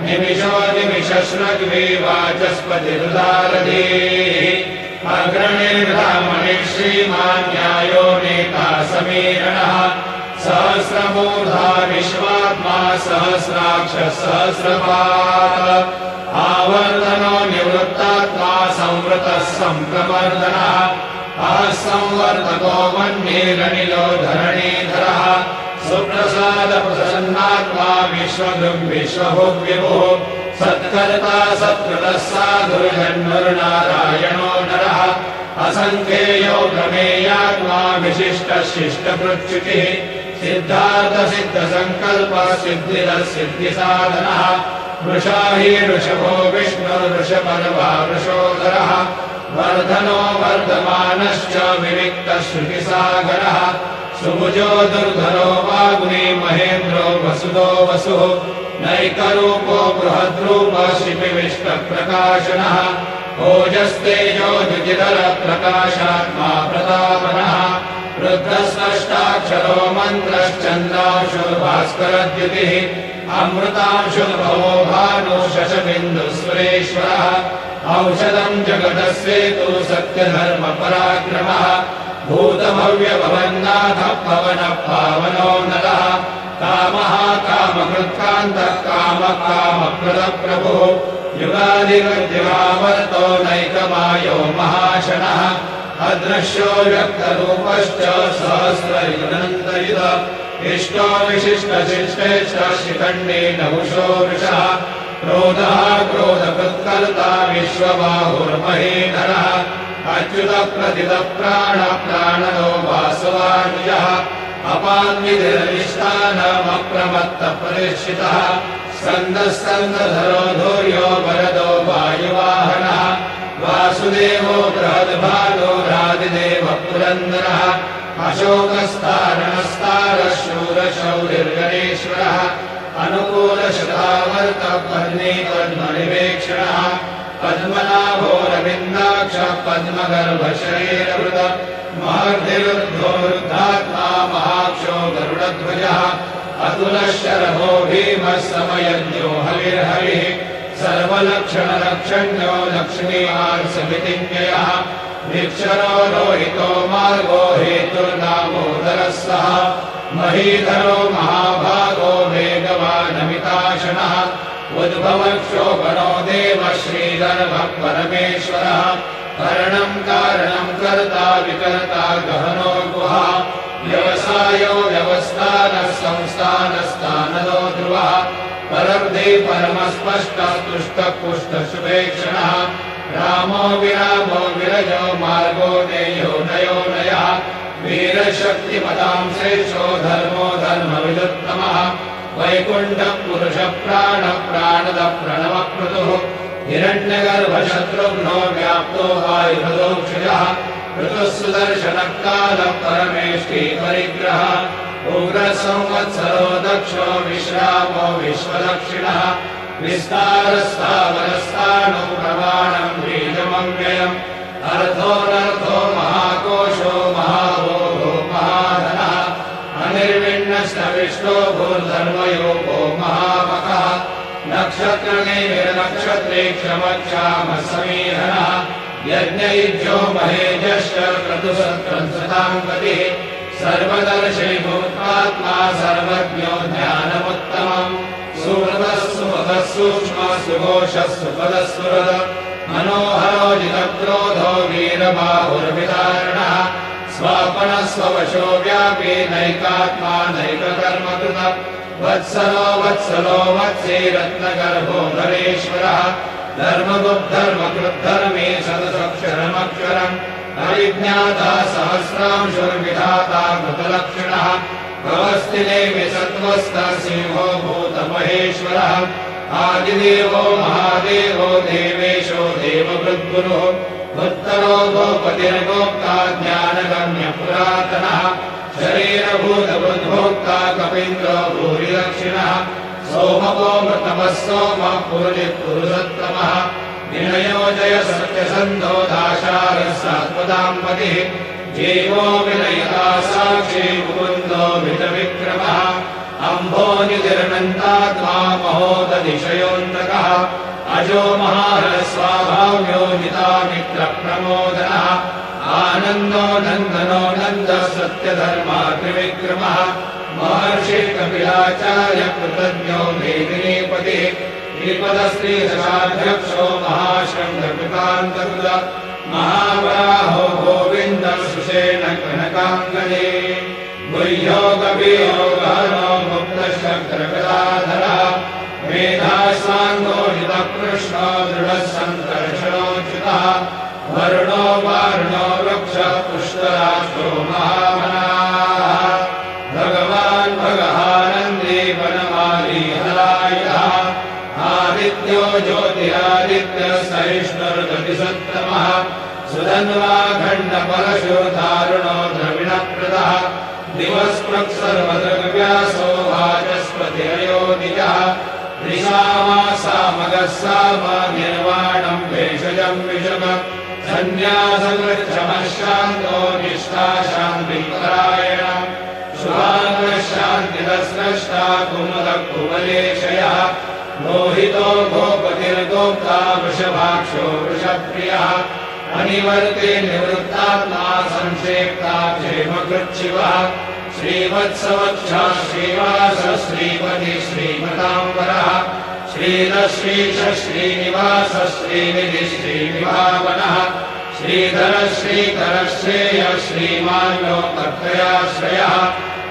[SPEAKER 2] निमिषो निमिषश्रग्वी वाचस्पतिरुदारधीः अग्रणिर्ब्राह्मणे श्रीमान् न्यायो नेता समीरणः सहस्रमूर्धा विश्वात्मा सहस्राक्ष सहस्रपात् आवर्तनो निवृत्तात्मा संवृतः सम्प्रमर्दनः असंवर्तको मन्येरनिलो धरणीधरः सुप्रसादप्रसन्नात्मा विश्वभुग्विश्वभुग्विभुः सत्कर्ता सत्कृतः साधुर्जन्मरुनारायणो नरः असङ्ख्येयो प्रमेयात्मा विशिष्टः शिष्टकृच्युतिः सिद्धार्थसिद्धसङ्कल्पः सिद्धिरः सिद्धिसाधनः वृषा हि ऋषभो विष्णुर्वृषपर्वा वृषोदरः वर्धनो वर्धमानश्च विविक्तः श्रुतिसागरः सुभुजो दुर्धरो वाग्मी महेन्द्रो वसुदो वसुः नैकरूपो बृहद्रूपः शिपिविष्टप्रकाशनः ओजस्तेजो द्युतिधरप्रकाशात्मा प्रतापनः रुद्रस्पष्टाक्षरो मन्त्रश्चन्द्रांशुर्भास्करद्युतिः अमृतांशुर्भवो भानु शशबिन्दुः सुरेश्वरः औषधं जगतस्येतु सत्यधर्मपराक्रमः भूतभव्यभवन्नाथः पवनः पावनो नरः कामः कामकृत्कान्तः कामः कामप्रदः प्रभुः युगादिवद्युगावर्तो नैकमायो महाशनः अदृश्यो व्यक्तरूपश्च सहस्रयुगनन्तयुध इष्टो विशिष्टशिष्टेश्च शिखण्डी नहुषो वृषः क्रोधः क्रोधकृत्कर्ता विश्वबाहुर्महीधरः अच्युतप्रथितप्राणप्राणनो वासवानुजः अपान्विधिरधिष्ठानमप्रमत्तप्रतिष्ठितः स्कन्दस्कन्दधरो धूर्यो वरदो वायुवाहनः वासुदेवो बृहद्भानो रादिदेवः पुरन्दरः अशोकस्तारणस्तारः शूरशौरिर्गणेश्वरः अनुकूलशतावर्तः पद्मीपद्मनिवेक्षणः पद्मनाभोरविन्दाक्षः पद्मगर्भशरीरवृतः महर्धिरुद्धोरुद्धात्मा महाक्षो गरुडध्वजः अतुलशरभो भीमः समयज्ञो हविर्हरिः सर्वलक्षणलक्षण्यो लक्ष्मीवान् समितिज्ञयः निक्षरो रोहितो मार्गो हेतुर्दामोदरः सः महीधरो महाभागो वेगवानमिताशनः उद्भवक्षोभनो देवः श्रीधर्मः परमेश्वरः करणं कारणं कर्ता विकर्ता गहनो गुहा व्यवसायो व्यवस्थानः संस्थानस्थानदो ध्रुवः परब्धि परमस्पष्टः तुष्टः पुष्टशुभेक्षणः रामो विरामो विरजो मार्गो नेयो नयो नयः वीरशक्तिमतां श्रेष्ठो धर्मो धर्मविदुत्तमः वैकुण्ठः पुरुषः प्राणः प्राणदः प्रणवक्रतुः हिरण्यगर्भशत्रुघ्नो व्याप्तो वायुभदोक्षजः ऋतुः सुदर्शनः कालः परमेष्ठी परिग्रहः उग्रसंवत्सरो दक्षो विश्रामो विश्वदक्षिणः विस्तारस्तावरस्ताणो प्रमाणं बीजमव्ययम् अर्थोऽनर्थो महाकोशो महाभोगो महाधनः अनिर्विण्णस्तविष्टो भूर्धर्मयोगो महामखः नक्षत्रनिर्नक्षत्रे क्षमक्षामः समीहनः यज्ञयुज्यो महेजश्च क्रतुसत्रंसतां गतिः सर्वदर्शिभूत्मात्मा सर्वज्ञो ध्यानमुत्तमम् सुहृदः सुमुखः सूक्ष्मः सुघोषः सुपदस्फुरद मनोहरो जितक्रोधो वीरबाहुर्विदारणः स्वापनः स्ववशो व्यापी नैकात्मा नैककर्मकृतः वत्सलो वत्सलो वत्सी रत्नगर्भो धरेश्वरः धर्मगुप्धर्मकृद्धर्मी शतसक्षरमक्षरम् अविज्ञाता सहस्रांशुर्विधाता कृतलक्षणः भवस्तिनेमि सत्त्वस्तः सिंहो भूतमहेश्वरः आदिदेवो महादेवो देवेशो देवभृद्गुरुः उत्तरो गोपतिर्गोप्ता ज्ञानगम्यपुरातनः शरीरभूतभृद्भोक्ता कपीन्द्रो भूरिदक्षिणः सोमवो मृतमः सोमः पुरुषोत्तमः विनयोजय सत्यसन्धो दाशारः सात्वताम्पतिः जीवो विनयता साक्षी मुकुन्दो विजविक्रमः अम्भोनिधिरनन्तात्मा महोदधिशयोऽन्तकः अजो महारस्वाभाव्यो नितामित्रप्रमोदनः आनन्दो नन्दनो नन्दः सत्यधर्मा त्रिविक्रमः महर्षि कपिलाचार्य कृतज्ञो मेदिनीपतिः श्रीपदश्रीदशाध्यक्षो महाशृङ्गकृतान्तकृत महावराहो गोविन्दः सुषेण कनकाङ्गने गुह्यो कवियो गहनो मुक्तशक्रगदाधरः मेधास्वाङ्गो हितकृष्णो दृढः सङ्कर्षणोच्युतः वरुणो वारुणो वृक्षः पुष्कराष्ट्रो महामनाः भगवान् भगहानन्दी वनमाली हलायुधः आदित्यो ज्योतिरादित्यः सहिष्णुर्गतिसत्तमः सुधन्वाखण्डपरशो दारुणो द्रविणप्रदः दिवस्पृक्सर्वदृग्व्यासो वाचस्पतिरयोनिजः त्रिसामासामगः साम निर्वाणं भेषजं विषम सन्न्यासकृच्छमः शान्तो निष्ठा शान्तिपरायण शुभाङ्गः शान्तिदस्रष्टा कुमुदः कुवलेशयः मोहितो गोपतिर्गोप्ता वृषभाक्षो वृषप्रियः अनिवर्ते निवृत्तात्मा संक्षेप्ता क्षेमकृच्छिवः श्रीवत्सवक्ष श्रीवास श्रीपति श्रीमताम्बरः श्रीधश्रीश श्रीनिवास श्रीनिधि श्रीविभावनः श्रीधर श्रीकर श्रेय श्रीमान् लोकत्रयाश्रयः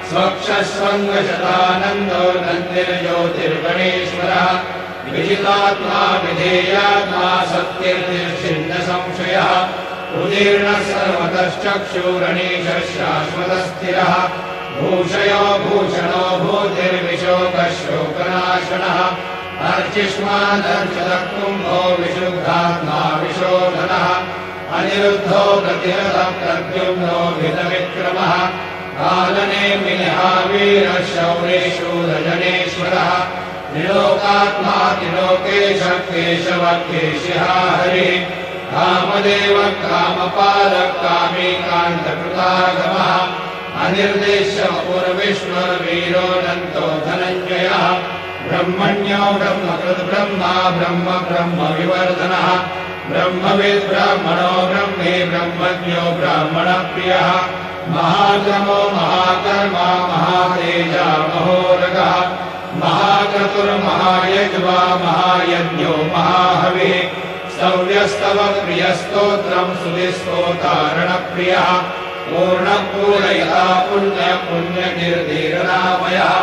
[SPEAKER 2] स्वक्षस्वङ्गशतानन्दो नन्दिर्ज्योतिर्गणेश्वरः विजितात्मा विधेयात्मा सत्कीर्तिर्छिन्न संशयः उदीर्णः सर्वतश्चक्षुरणीश शाश्वतस्थिरः भूषयो भूषणो भूतिर्विशोकः शोकनाशनः अर्चिष्मादर्शतः कुम्भो विशुद्धात्मा विशोधनः अनिरुद्धो प्रतिहतः प्रद्युम्नो हितविक्रमः कालनेमिनिहावीरः शौरेशूरजनेश्वरः त्रिलोकात्मा त्रिलोकेशः केशवः केशिहा हरिः कामदेव कामपालः कामीकान्तकृतागमः अनिर्देश्य पूर्विष्णुर्वीरोऽनन्तो धनञ्जयः ब्रह्मण्यो ब्रह्मकृद्ब्रह्मा ब्रह्म ब्रह्म विवर्धनः ब्रह्मविद् ब्राह्मणो ब्रह्मे ब्रह्मज्ञो ब्राह्मणप्रियः महाक्रमो महाकर्मा महातेजा महोरगः महाक्रतुर्महायज्वा महायज्ञो महाहविः स्तव्यस्तव प्रियस्तोत्रं सुधिस्तोतारणप्रियः पूर्णपूरयिता पुण्यपुण्यकीर्तिरनामयः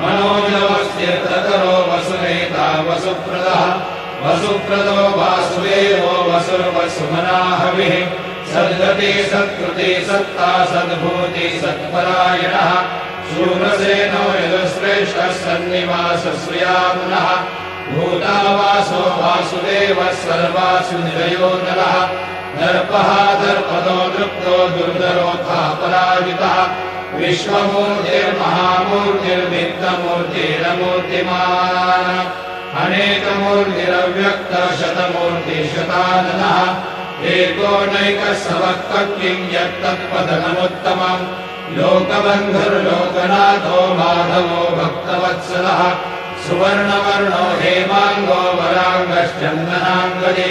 [SPEAKER 2] मनोजवस्तीर्थकरो वसुनेता वसुप्रदः वसुप्रदो वासुदेवो वसुर्वसुमनाहविः सद्गति सत्कृति सत्ता सद्भूति सत्परायणः शूरसेनो यदुश्रेष्ठः सन्निवासश्रियामुनः भूतावासो वासुदेवः सर्वासु निरयोनलः दर्पः दर्पदो दृप्तो दुर्धरोऽथा पराजितः विश्वमूर्तिर्महामूर्तिर्वित्तमूर्तिरमूर्तिमान् अनेकमूर्तिरव्यक्तः शतमूर्तिशताननः एकोनैकः समक्किं यत्तत्पदनमुत्तमम् लोकबन्धुर्लोकनाथो माधवो भक्तवत्सलः सुवर्णवर्णो हेमाङ्गो वराङ्गश्चन्दनाङ्गदे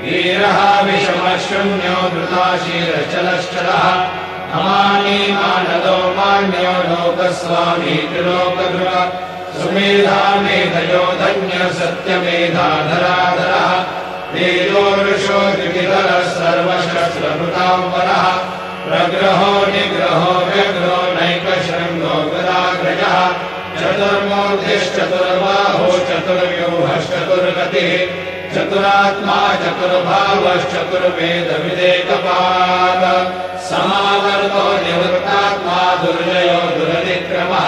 [SPEAKER 2] वीरः विषमः शून्यो धृताशीरचलश्चलः अमानी मानदो मान्यो लोकस्वामी त्रिलोकधृः सुमेधा मेधयो धन्य सत्यमेधाधराधरः तेजोरुषो द्विविधरः सर्वशस्त्रभृताम्बरः प्रग्रहो निग्रहो व्यग्रो नैकशृङ्गो गदाग्रजः चतुर्मूर्तिश्चतुर्बाहो चतुर्व्यूहश्चतुर्गतिः चतुरात्मा चतुर्भावश्चतुर्वेदविदेकपाद समावर्तो निवृत्तात्मा दुर्जयो दुरतिक्रमः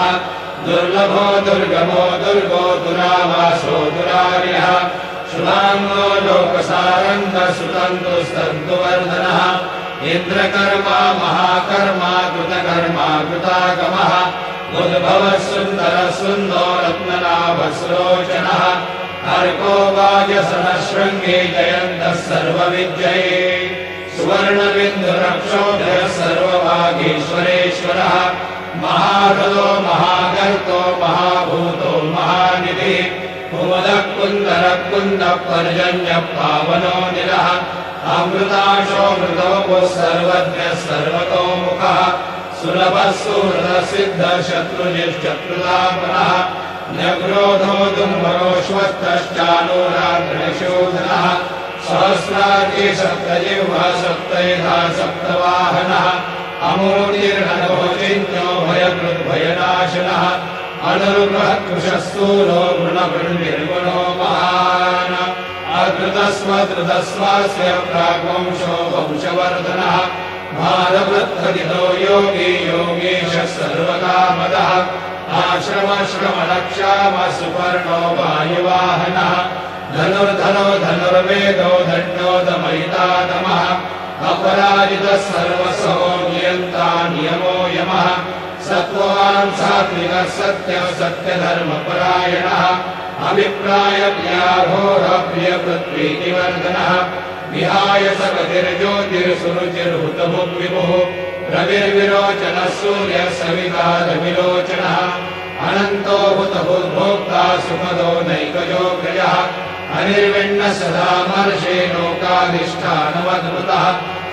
[SPEAKER 2] दुर्लभो दुर्गमो दुर्गो दुरावासो दुरार्यः शुभाङ्गो लोकसारङ्गः सुतन्तुस्तन्तुवर्धनः इन्द्रकर्मा महाकर्मा कृतकर्मा कृतागमः उद्भवः सुन्दरः सुन्दो रत्ननाभः सुलोचनः अर्को वाजसनः शृङ्गे जयन्तः सर्वविद्यये सुवर्णबिन्दुरक्षोभ्यः सर्वभागीश्वरेश्वरः महाहृदो महागर्तो महाभूतो महानिधिः कुमुदः कुन्दरः कुन्दः पर्जन्यः पावनो निलः अमृताशोऽमृतोपः सर्वज्ञः सर्वतोमुखः सुलभः सुहृदः सिद्धः शत्रुजिश्चत्रुतापनः न्यक्रोधो दुर्भरोऽश्वत्थश्चानूराग्निशूधनः सहस्रार्की सप्तजिह्वः सप्तैधा सप्तवाहनः अमूर्तिर्नभोचिन्त्यो भयकृद्भयनाशनः अनुर्बृहत्कृशः स्थूलो गुणगुणनिर्गुणो महान् अकृतस्वधृतस्वास्य प्राग्वंशो वंशवर्धनः भारवृद्धदितो योगी योगीशः सर्वकामदः आश्रमश्रमणक्षाम सुपर्णो वायुवाहनः धनुर्धनो धनुर्वेदो दण्डोदमयितातमः अपराजितः सर्वसहो नियन्ता नियमो यमः सत्त्ववान् सात्विकः सत्यः सत्यधर्मपरायणः अभिप्रायप्रियाघोरप्रियपृथ्वीतिवर्धनः विहाय सकतिर्ज्योतिर्सुरुचिर्हुतभुग्विभुः रविर्विरोचनः सूर्यः सवितारविलोचनः अनन्तो हुतभुद्भोक्ता सुखदो नैकजोग्रजः अनिर्विण्ण सदा मर्षे लोकाधिष्ठानवद्भुतः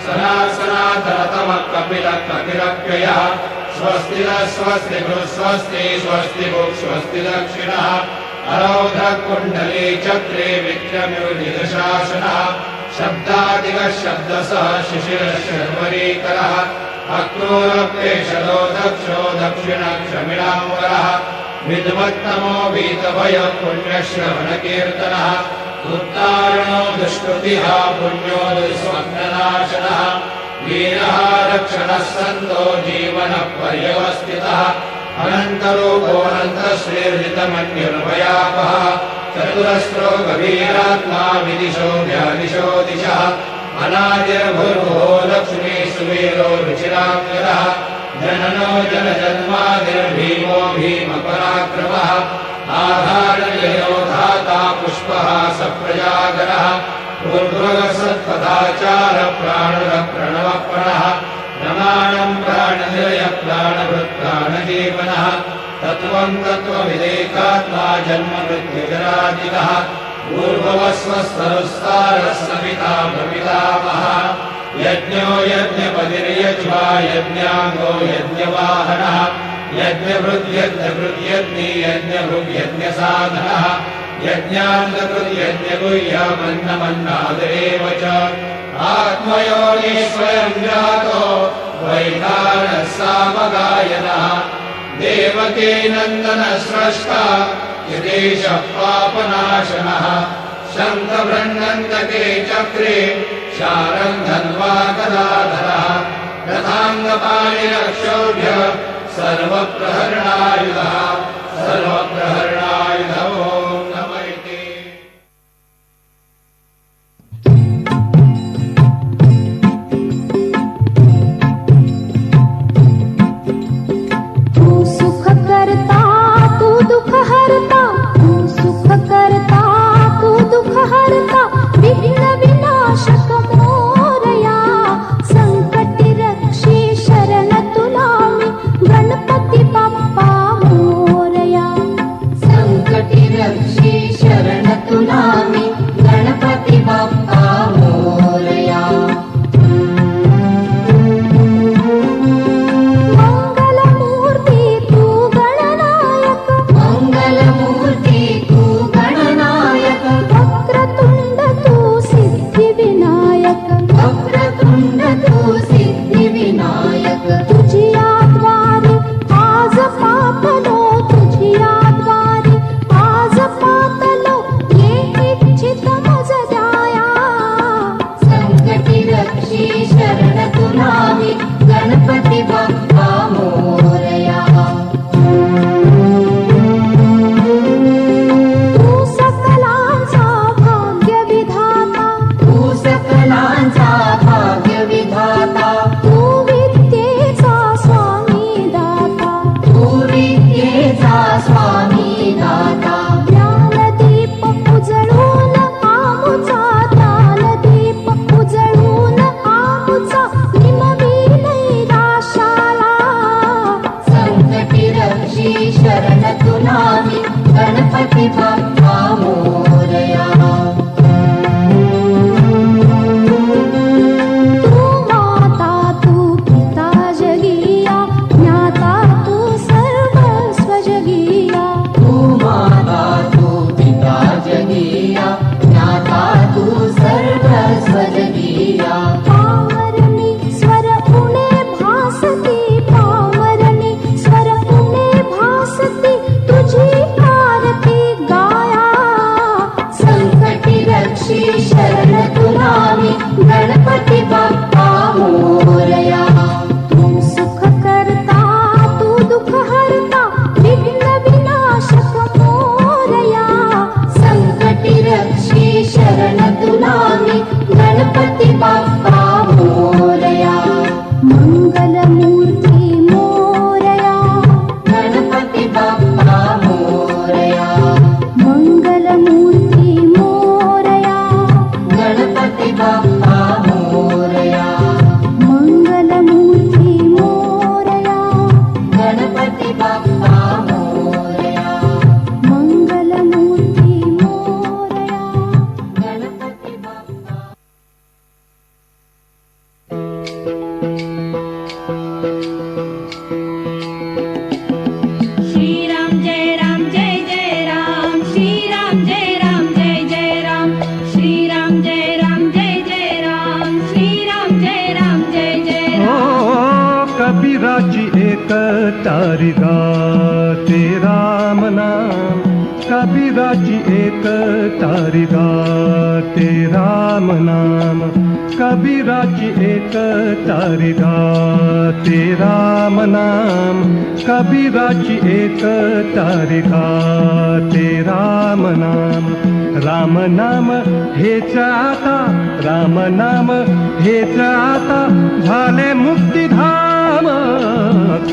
[SPEAKER 2] सनातनतमः कपिलः कपिरव्ययः स्वस्ति न स्वस्ति स्वस्ति स्वस्ति स्वस्ति दक्षिणः अरौधः कुण्डले चक्रे विक्रम्युर्निदशासनः शब्दादिकः शब्दसः शिशिरशर्वरीकरः अक्रूरप्रेषदो दक्षो दक्षिणक्षमिणाम्बरः विद्वत्तमो वीतभयः पुण्यश्रवणकीर्तनः उत्तारणो दुष्कृतिः पुण्यो दुःस्वप्ननाशनः वीरः रक्षणः सन्तो जीवनः पर्यवस्थितः अनन्तरूपोऽनन्तश्रीर्जितमन्युर्भयापः चतुरस्रो गभीरात्मा विदिशो व्यादिशो दिशः अनादिर्भुर्भो लक्ष्मी सुवीरो रुचिराङ्गरः जननो जनजन्मादिर्भीमो भीमपराक्रमः आधारनिलयो धाता पुष्पः सप्रजागरः पूर्वसत्पदाचार प्राणः प्रणवप्रणः प्रमाणं प्राणनिलय प्राणभृत् प्राणजीवनः तत्त्वं तत्त्वविदेकात्मा जन्ममृत्युजरादिकः पूर्ववस्वस्तरुस्तारः सविता प्रपितामहः यज्ञो यज्ञपतिर्यज्वा यज्ञाङ्गो यज्ञवाहनः यज्ञभृद्यज्ञभृद्यज्ञी यज्ञभृग्यज्ञसाधनः यज्ञाङ्गकृद्यज्ञगुह्यमन्नमन्नादेव च आत्मयोनि स्वयं जातो वैखानः सामगायनः देवकी नन्दनस्रष्टा यदेशः पापनाशनः शङ्खबृह्नन्दके चक्रे शारं धन्वा गदाधरः रथाङ्गपाणिरक्षोभ्य सर्वप्रहरणायुधः सर्वप्रहरणायुधो नमैते।
[SPEAKER 1] तू सुख करता तू दुख हरता तू सुख करता तू दुख हरता विघ्न विनाशक मोरया संकटी रक्षी शरण तुला मी गणपती बाप्पा मोरया संकटी रक्षी शरण तुला मी गणपती बाप्पा मोरया मंगलमूर्ती तू गणनायक मंगलमूर्ती तू गणनायक वक्रतुंड तू सिद्धिविनायक वक्रतुंड तू सिद्धिविनायक तुझिया द्वारी आज पापलो तुझिया द्वारी आज पापलो ये इच्छित मज द्याया संकटी रक्षी शरण तुला मी गणपती बाप्पा मोरया तू सकलांचा भाग्य विधाता तू सकलांचा भाग्य विधाता तू विद्येचा स्वामी दाता तू विद्येचा स्वामी दाता ज्ञानदीप उजळून आमुचा ज्ञानदीप उजळून आमुचा निमवी नैराशाला संकटी रक्षी शरण तुला मी गणपती बाप्पा मोरया तू माता तू पिता जगिया ज्ञाता तू सर्वस्व जगिया तू माता तू पिता जगिया ज्ञाता तू सर्वस्व जगिया पामरणी स्वर उणे भासती पामरणी स्वर उणे भासती तुझी आरती गाया संकटी रक्षी शरण तुला मी गणपती बाप्पा मोरया तू सुख करता तू दुख हरता विघ्न विनाशक मोरया संकटी रक्षी शरण तुला मी गणपती बाप्पा मोरया मंगलमूर्ती मोरया गणपती बाप्पा मोरया मंगलमूर्ती मोरया गणपती बाप्पा मोरया मंगलमूर्ती मोरया गणपती बाप्पा मोरया मंगलमूर्ती मोरया
[SPEAKER 7] एक तारी गाते राम नाम कबीराची एक तारी गाते राम नाम कबीराची एक तारी गाते राम नाम कबीराची एक तारी गाते राम नाम हेच आता राम नाम हेच आता झाले मुक्तिधाम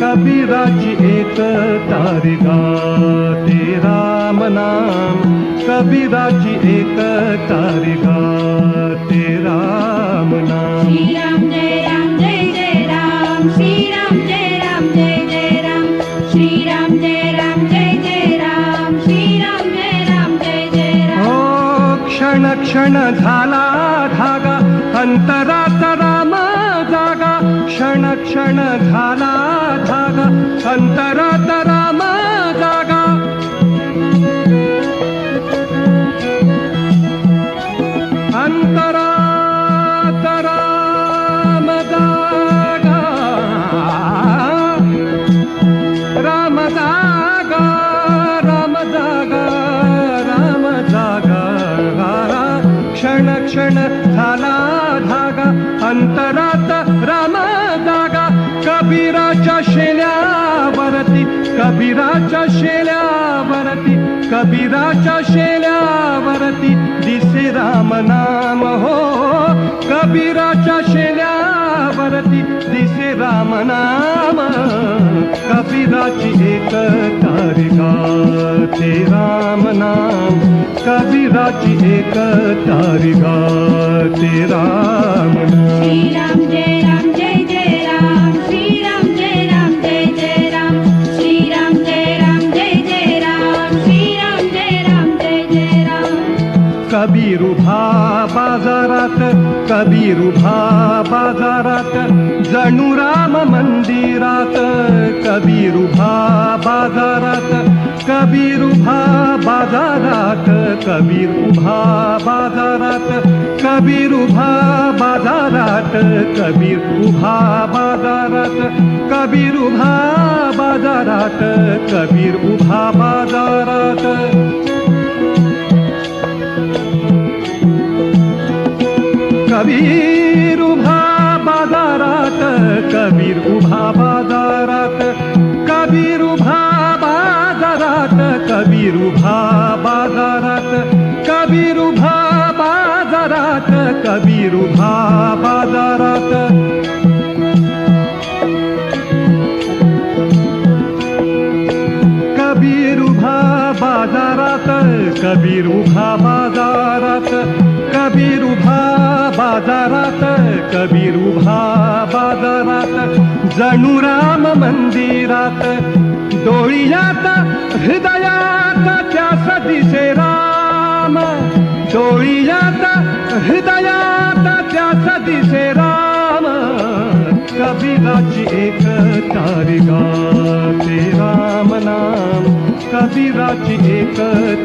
[SPEAKER 7] कबीराची एक तारी गाते राम नाम कबीराची एक तारी गाते राम नाम
[SPEAKER 1] श्री राम जय जय राम श्री राम जय जय राम श्री राम जय राम श्री राम जय राम
[SPEAKER 7] हो क्षण क्षण झाला धागा अंतरात राम जागा क्षण क्षण झाला धागा अंतरात राम जागा अंतरात राम जागा राम जागा राम जागा राम जागा क्षण क्षण झाला धागा अंतरात राम जागा कबीराच्या शेल्यावरती कबीराच्या शेल्यावरती कबीराच्या शेल्यावरती दिसे राम नाम हो कबीराच्या शेल्यावरती दिसे राम नाम कबीराची एक तारी गाते राम नाम कबीराची एक तारी गाते राम नाम
[SPEAKER 1] श्री राम जय राम श्री राम जय राम श्री राम जय राम श्री राम जय राम
[SPEAKER 7] कबीर उभा बाजारात कबीर उभा बाजारात जणू राम मंदिरात कबीर उभा बाजारात कबीर उभा बाजारात कबीर उभा बाजारात कबीर उभा बाजारात कबीर उभा बाजारात कबीर उभा बाजारात कबीर उभा बाजारात कबीर उभा बाजारात कबीर उभा बाजारात कबीर उभा बाजारात कबीर उभा बाजारात कबीर उभा बाजारात कबीर उभा बाजारात कबीर उभा बाजारात कबीर उभा बाजारात कबीर उभा बाजारात कबीर उभा बाजारात जणू राम मंदिरात डोळ्यात हृदयात त्यास दिसे राम डोळ्यात हृदयात त्यास दिसे राम कबीराची एक तारी गाते राम नाम कबीराची एक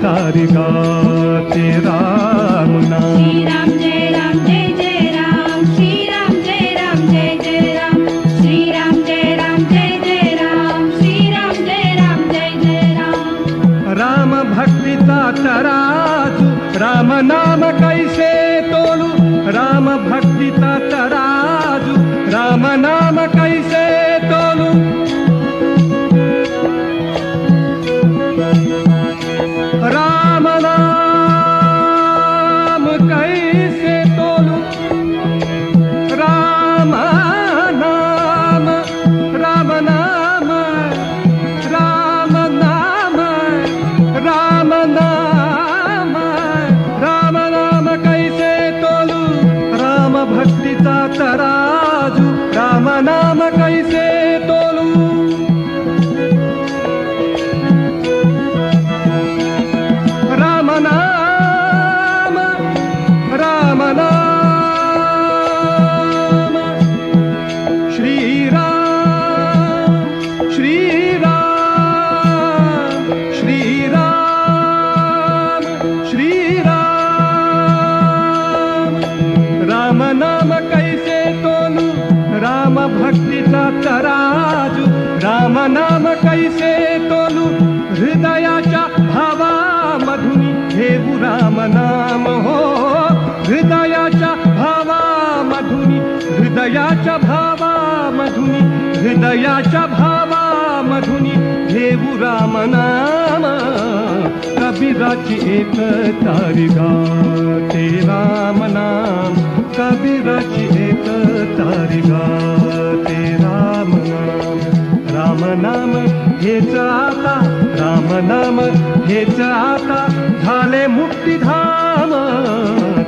[SPEAKER 7] तारी गाते राम नाम
[SPEAKER 1] श्री राम जय राम श्री राम जय राम श्री राम जय राम श्री राम जय राम
[SPEAKER 7] राम भक्तीचा तराजू राम नाम कैसे तोलू राम भक्तीचा तराजू राम नाम कैसे तोलू राम नाम कैसे तोलू राम नाम राम नाम राम नाम राम नाम राम नाम कैसे तोलू राम भक्तीचा तराजू राम नाम कैसे तोलू राम नाम राम नाम श्री राम श्री राम श्री राम श्री राम राम नाम कैसे नाम हो हृदयाच्या भावामधुनी हृदयाच्या भावामधुनी हृदयाच्या भावामधुनी घेऊ राम नाम कबीराची एक तारी गाते राम नाम कबीराची एक तारी गाते राम नाम राम नाम हेच आता राम नाम हेच आता झाले मुक्तिधाम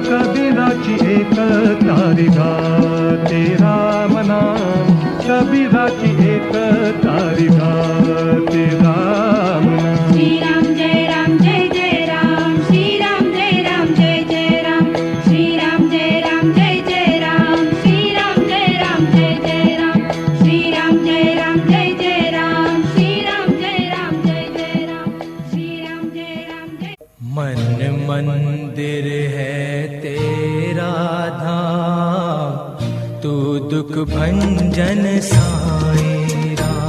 [SPEAKER 7] कबीराची एक तारी गाते राम नाम कबीराची एक तारी गाते राम नाम
[SPEAKER 1] श्री राम जय राम जय जय राम श्री राम जय राम जय जय राम श्री राम जय राम जय जय राम श्री राम जय राम जय जय राम श्री राम जय राम जय जय राम श्री राम जय राम जय जय राम श्री राम जय राम जय
[SPEAKER 5] मन मंदिर है तेरा धाम तू दुख भंजन साई राम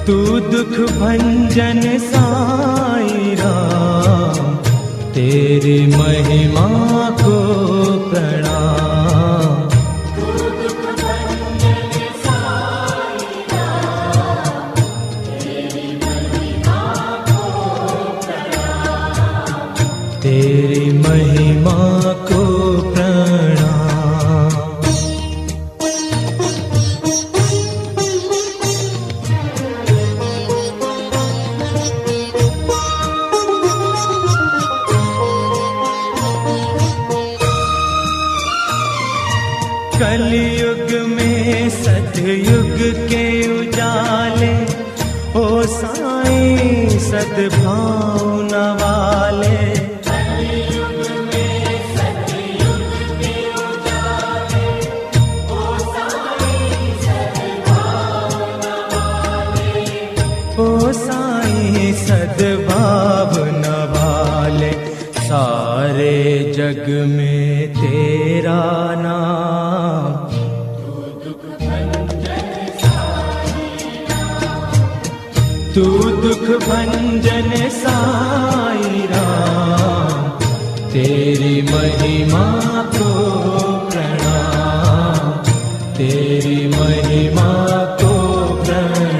[SPEAKER 5] तू दुख भंजन साई राम तेरी महिमा को प्रणाम तेरी महिमा को प्रणाम कलयुग में सतयुग के उजाले ओ साईं सद्भाव न वाले ओ साईं सद्भाव न वाले सारे जग में तेरा नाम तू दुख भंजन साई राम तेरी महिमा को प्रणाम तेरी महिमा को प्रणाम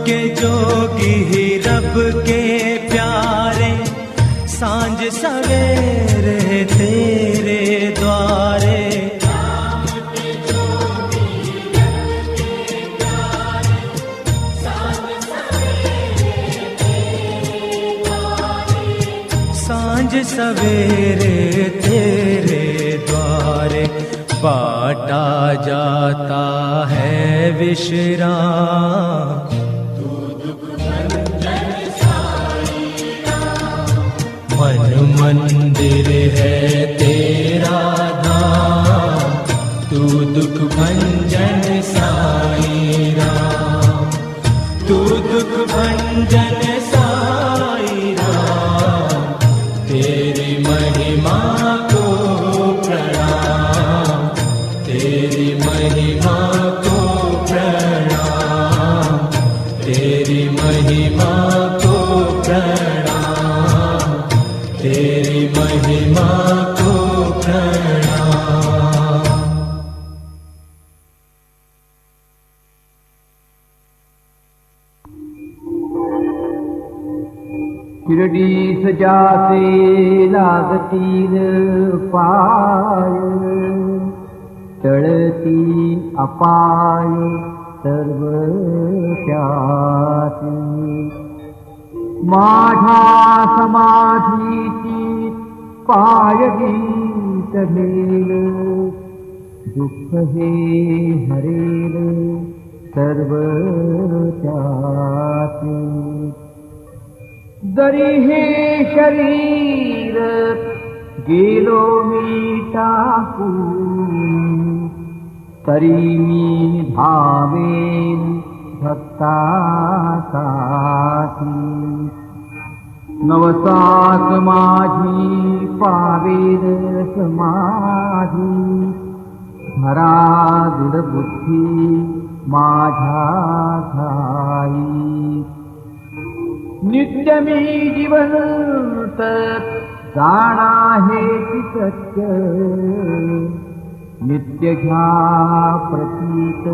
[SPEAKER 5] के जोगी ही रब के प्यारे सांझ सवेरे तेरे द्वारे सांझ सवेरे तेरे द्वारे बाटा जाता है विश्राम मन मंदिर है तेरा धाम तू दुख भंजन साई राम तू दुख भंजन साई राम तेरी महिमा को प्रणाम तेरी महिमा को प्रणाम तेरी महिमा को प्रणाम तेरी महिमा को प्रणाम
[SPEAKER 3] शिरडी सजाते लागतील पाय टळती अपाय सर्व त्यासी माझा समाधीची पायगी चढेल दुःख हे हरेल सर्व त्यासी जरी हे शरीर गेलो मी टाकून तरी मी धावेन भक्तासाठी नवसास माझी पावेल समाधी धरा दृढबुद्धी माझ्या घाई नित्य मी जीवंत जाणा हे सत्य नित्य घ्या प्रतीत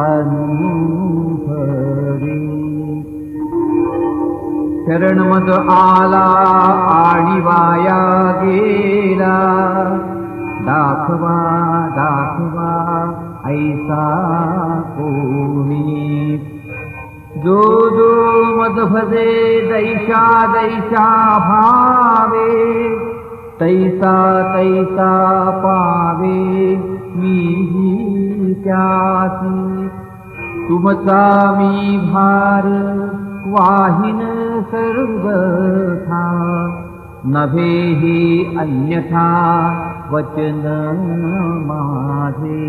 [SPEAKER 3] अनुभवे शरण मज आला आणि वाया गेला दाखवा दाखवा ऐसा कोणी जो जो मद भजे दैशा दैशा भावे तैसा तैसा पावे मीही त्यासी तुमचा मी भार वाहिन सर्वथा नभे हि अन्यथा वचन माझे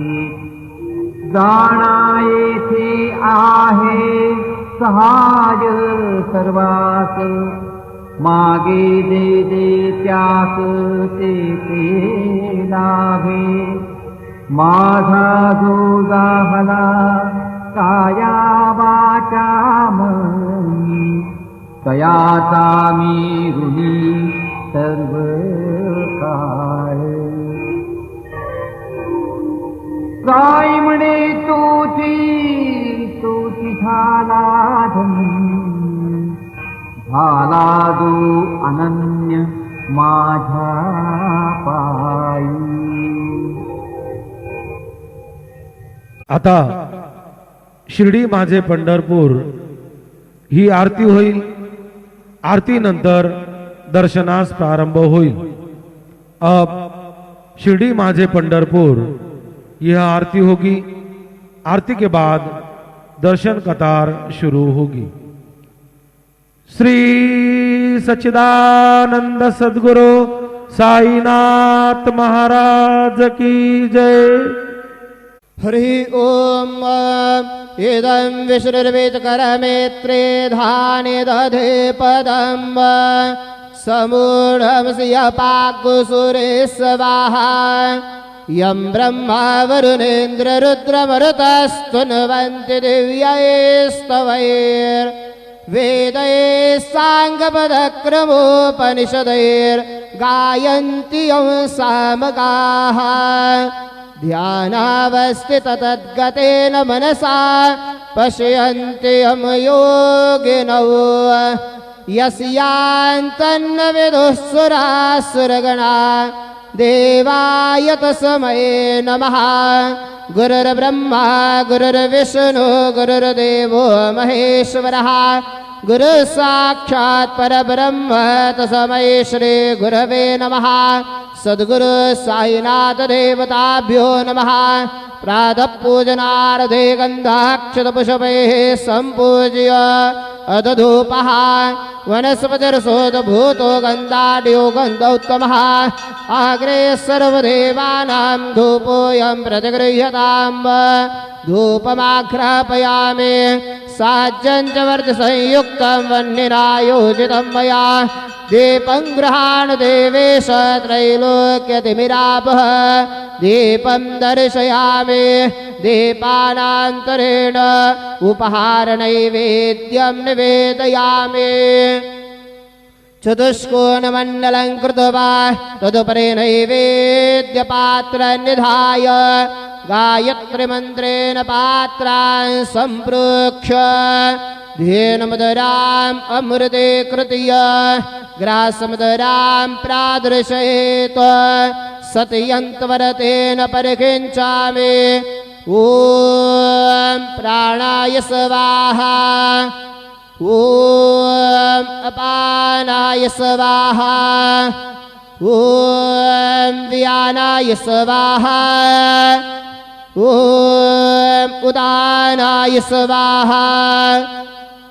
[SPEAKER 3] जाणा येथे आहे सहाय सर्वास मागे दे दे त्यास ते लाभे माझा जो जाहला काया वाचा मनी तयाचा मी ऋणी सर्व काळ काय म्हणे तोची झाला झाला जो अनन्य माझ्या पायी
[SPEAKER 8] आता शिर्डी माझे पंढरपूर ही आरती होईल. आरती नंतर दर्शनास प्रारंभ होईल. अब शिर्डी माझे पंढरपुर यह आरती होगी. आरती के बाद दर्शन कतार शुरू होगी. श्री सच्चिदानंद सद्गुरु साईनाथ महाराज की जय.
[SPEAKER 9] हरि ओम इदं विष्णुर्वेदकरमेत्रे धाने दधे पदं समूढं सिंहपाकुसुरे स्वाहा यं ब्रह्मा वरुणेन्द्र रुद्रमरुतस्तुन्वन्ति दिव्यैस्तवैर्वेदैः साङ्गपदक्रमोपनिषदैर्गायन्ति यं सामगाः ध्यानावस्थित तद्गतेन मनसा पश्यन्ति यं योगिनौ यस्यान्तन्न विदुःसुरासुरगणा देवाय तस्मै नमः. गुरुर्ब्रह्मा गुरुर्विष्णु गुरुर्देवो महेश्वरः गुरु साक्षात् परब्रह्म तस्मै श्री गुरवे नमः. सद्गुरु साईनाथ देवताभ्यो नमः. प्रातः पूजनार्थे गन्धाक्षतपुष्पैः सम्पूज्य अदधूपः वनस्पतिर्सोदभूतो गन्धाढ्यो गन्धोत्तमः. अग्रे सर्वदेवानां धूपोऽयं प्रतिगृह्यताम्. धूपमाघ्रापयामि साज्यं च वर्धसंयुक्तं वह्निनायोजितं मया. दीपं गृहाण देवेश त्रैलोक्यतिमिरापः. दीपं दर्शयामि दीपानान्तरेण उपहारनैवेद्यं निवेदयामि. चतुष्कोणमण्डलं कृत्वा तदुपरि नैवेद्यपात्रं निधाय गायत्रीमन्त्रेण पात्रान् सम्प्रोक्ष्य धेनुमधुराम् अमृते कृत्य ग्रासमधुरां प्रादर्शयेत्. सत्यन्त्वरतेन परिकिञ्चामि. ॐ प्राणाय स्वाहा. ॐ अपानाय स्वाहा. ॐ व्यानाय स्वाहा. ॐ उदानाय स्वाहा.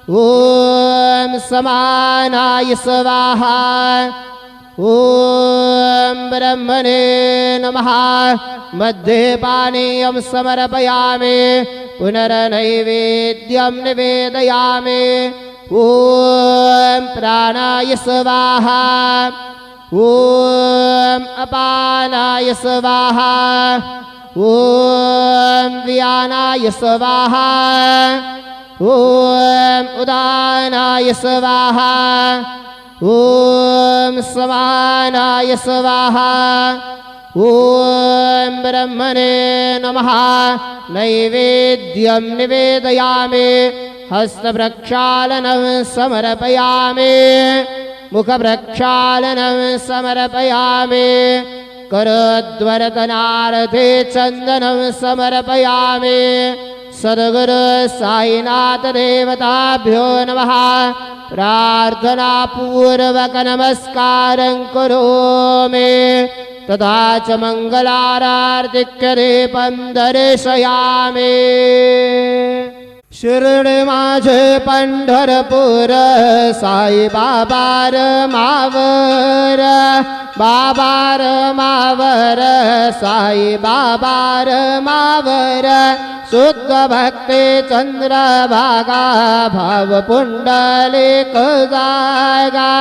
[SPEAKER 9] ॐ समानाय स्वाहा. ॐ ॐ ब्रह्मणे नमः मध्ये पानीयं समर्पयामि पुनर्नैवेद्यं निवेदयामि ॐ प्राणाय स्वाहा ॐ अपानाय स्वाहा ॐ व्यानाय स्वाहा ॐ उदानाय स्वाहा ॐ समानाय स्वाहा ॐ ब्रह्मणे नमः नैवेद्यं निवेदयामि हस्तप्रक्षालनं समर्पयामि मुखप्रक्षालनं समर्पयामि करद्वरदनार्थे चन्दनं समर्पयामि सद्गुरु साईनाथ देवताभ्यो नमः प्रार्थनापूर्वक नमस्कारं करोमि तथा च मङ्गलारार्तिक्यदीपं दर्शयामि शिर्डी माझे पंढरपूर साई बाबार मावर बाबार मावर साई बाबार मावर शुद्ध भक्ती चंद्रभागा भाव पुंडलिक जागा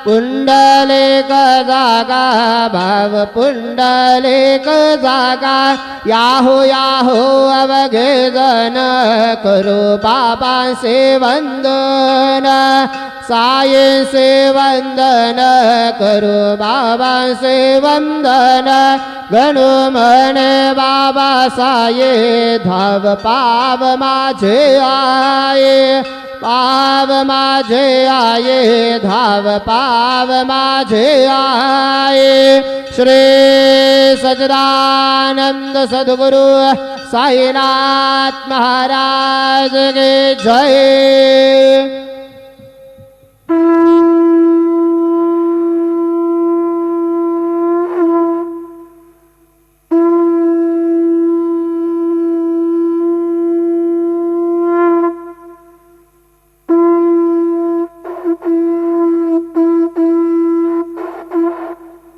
[SPEAKER 9] पुंडलिक जागा भाव पुंडलिक जागा याहो याहो अवघे जन करो बाबा से वंदन साये से वंदन करो बाबा से वंदन गणु मने बाबा साये धाव पाव माझे आये पाव माझे आये धाव पाव माझे आये श्री सच्चिदानंद सद्गुरु साईनाथ महाराज की जय।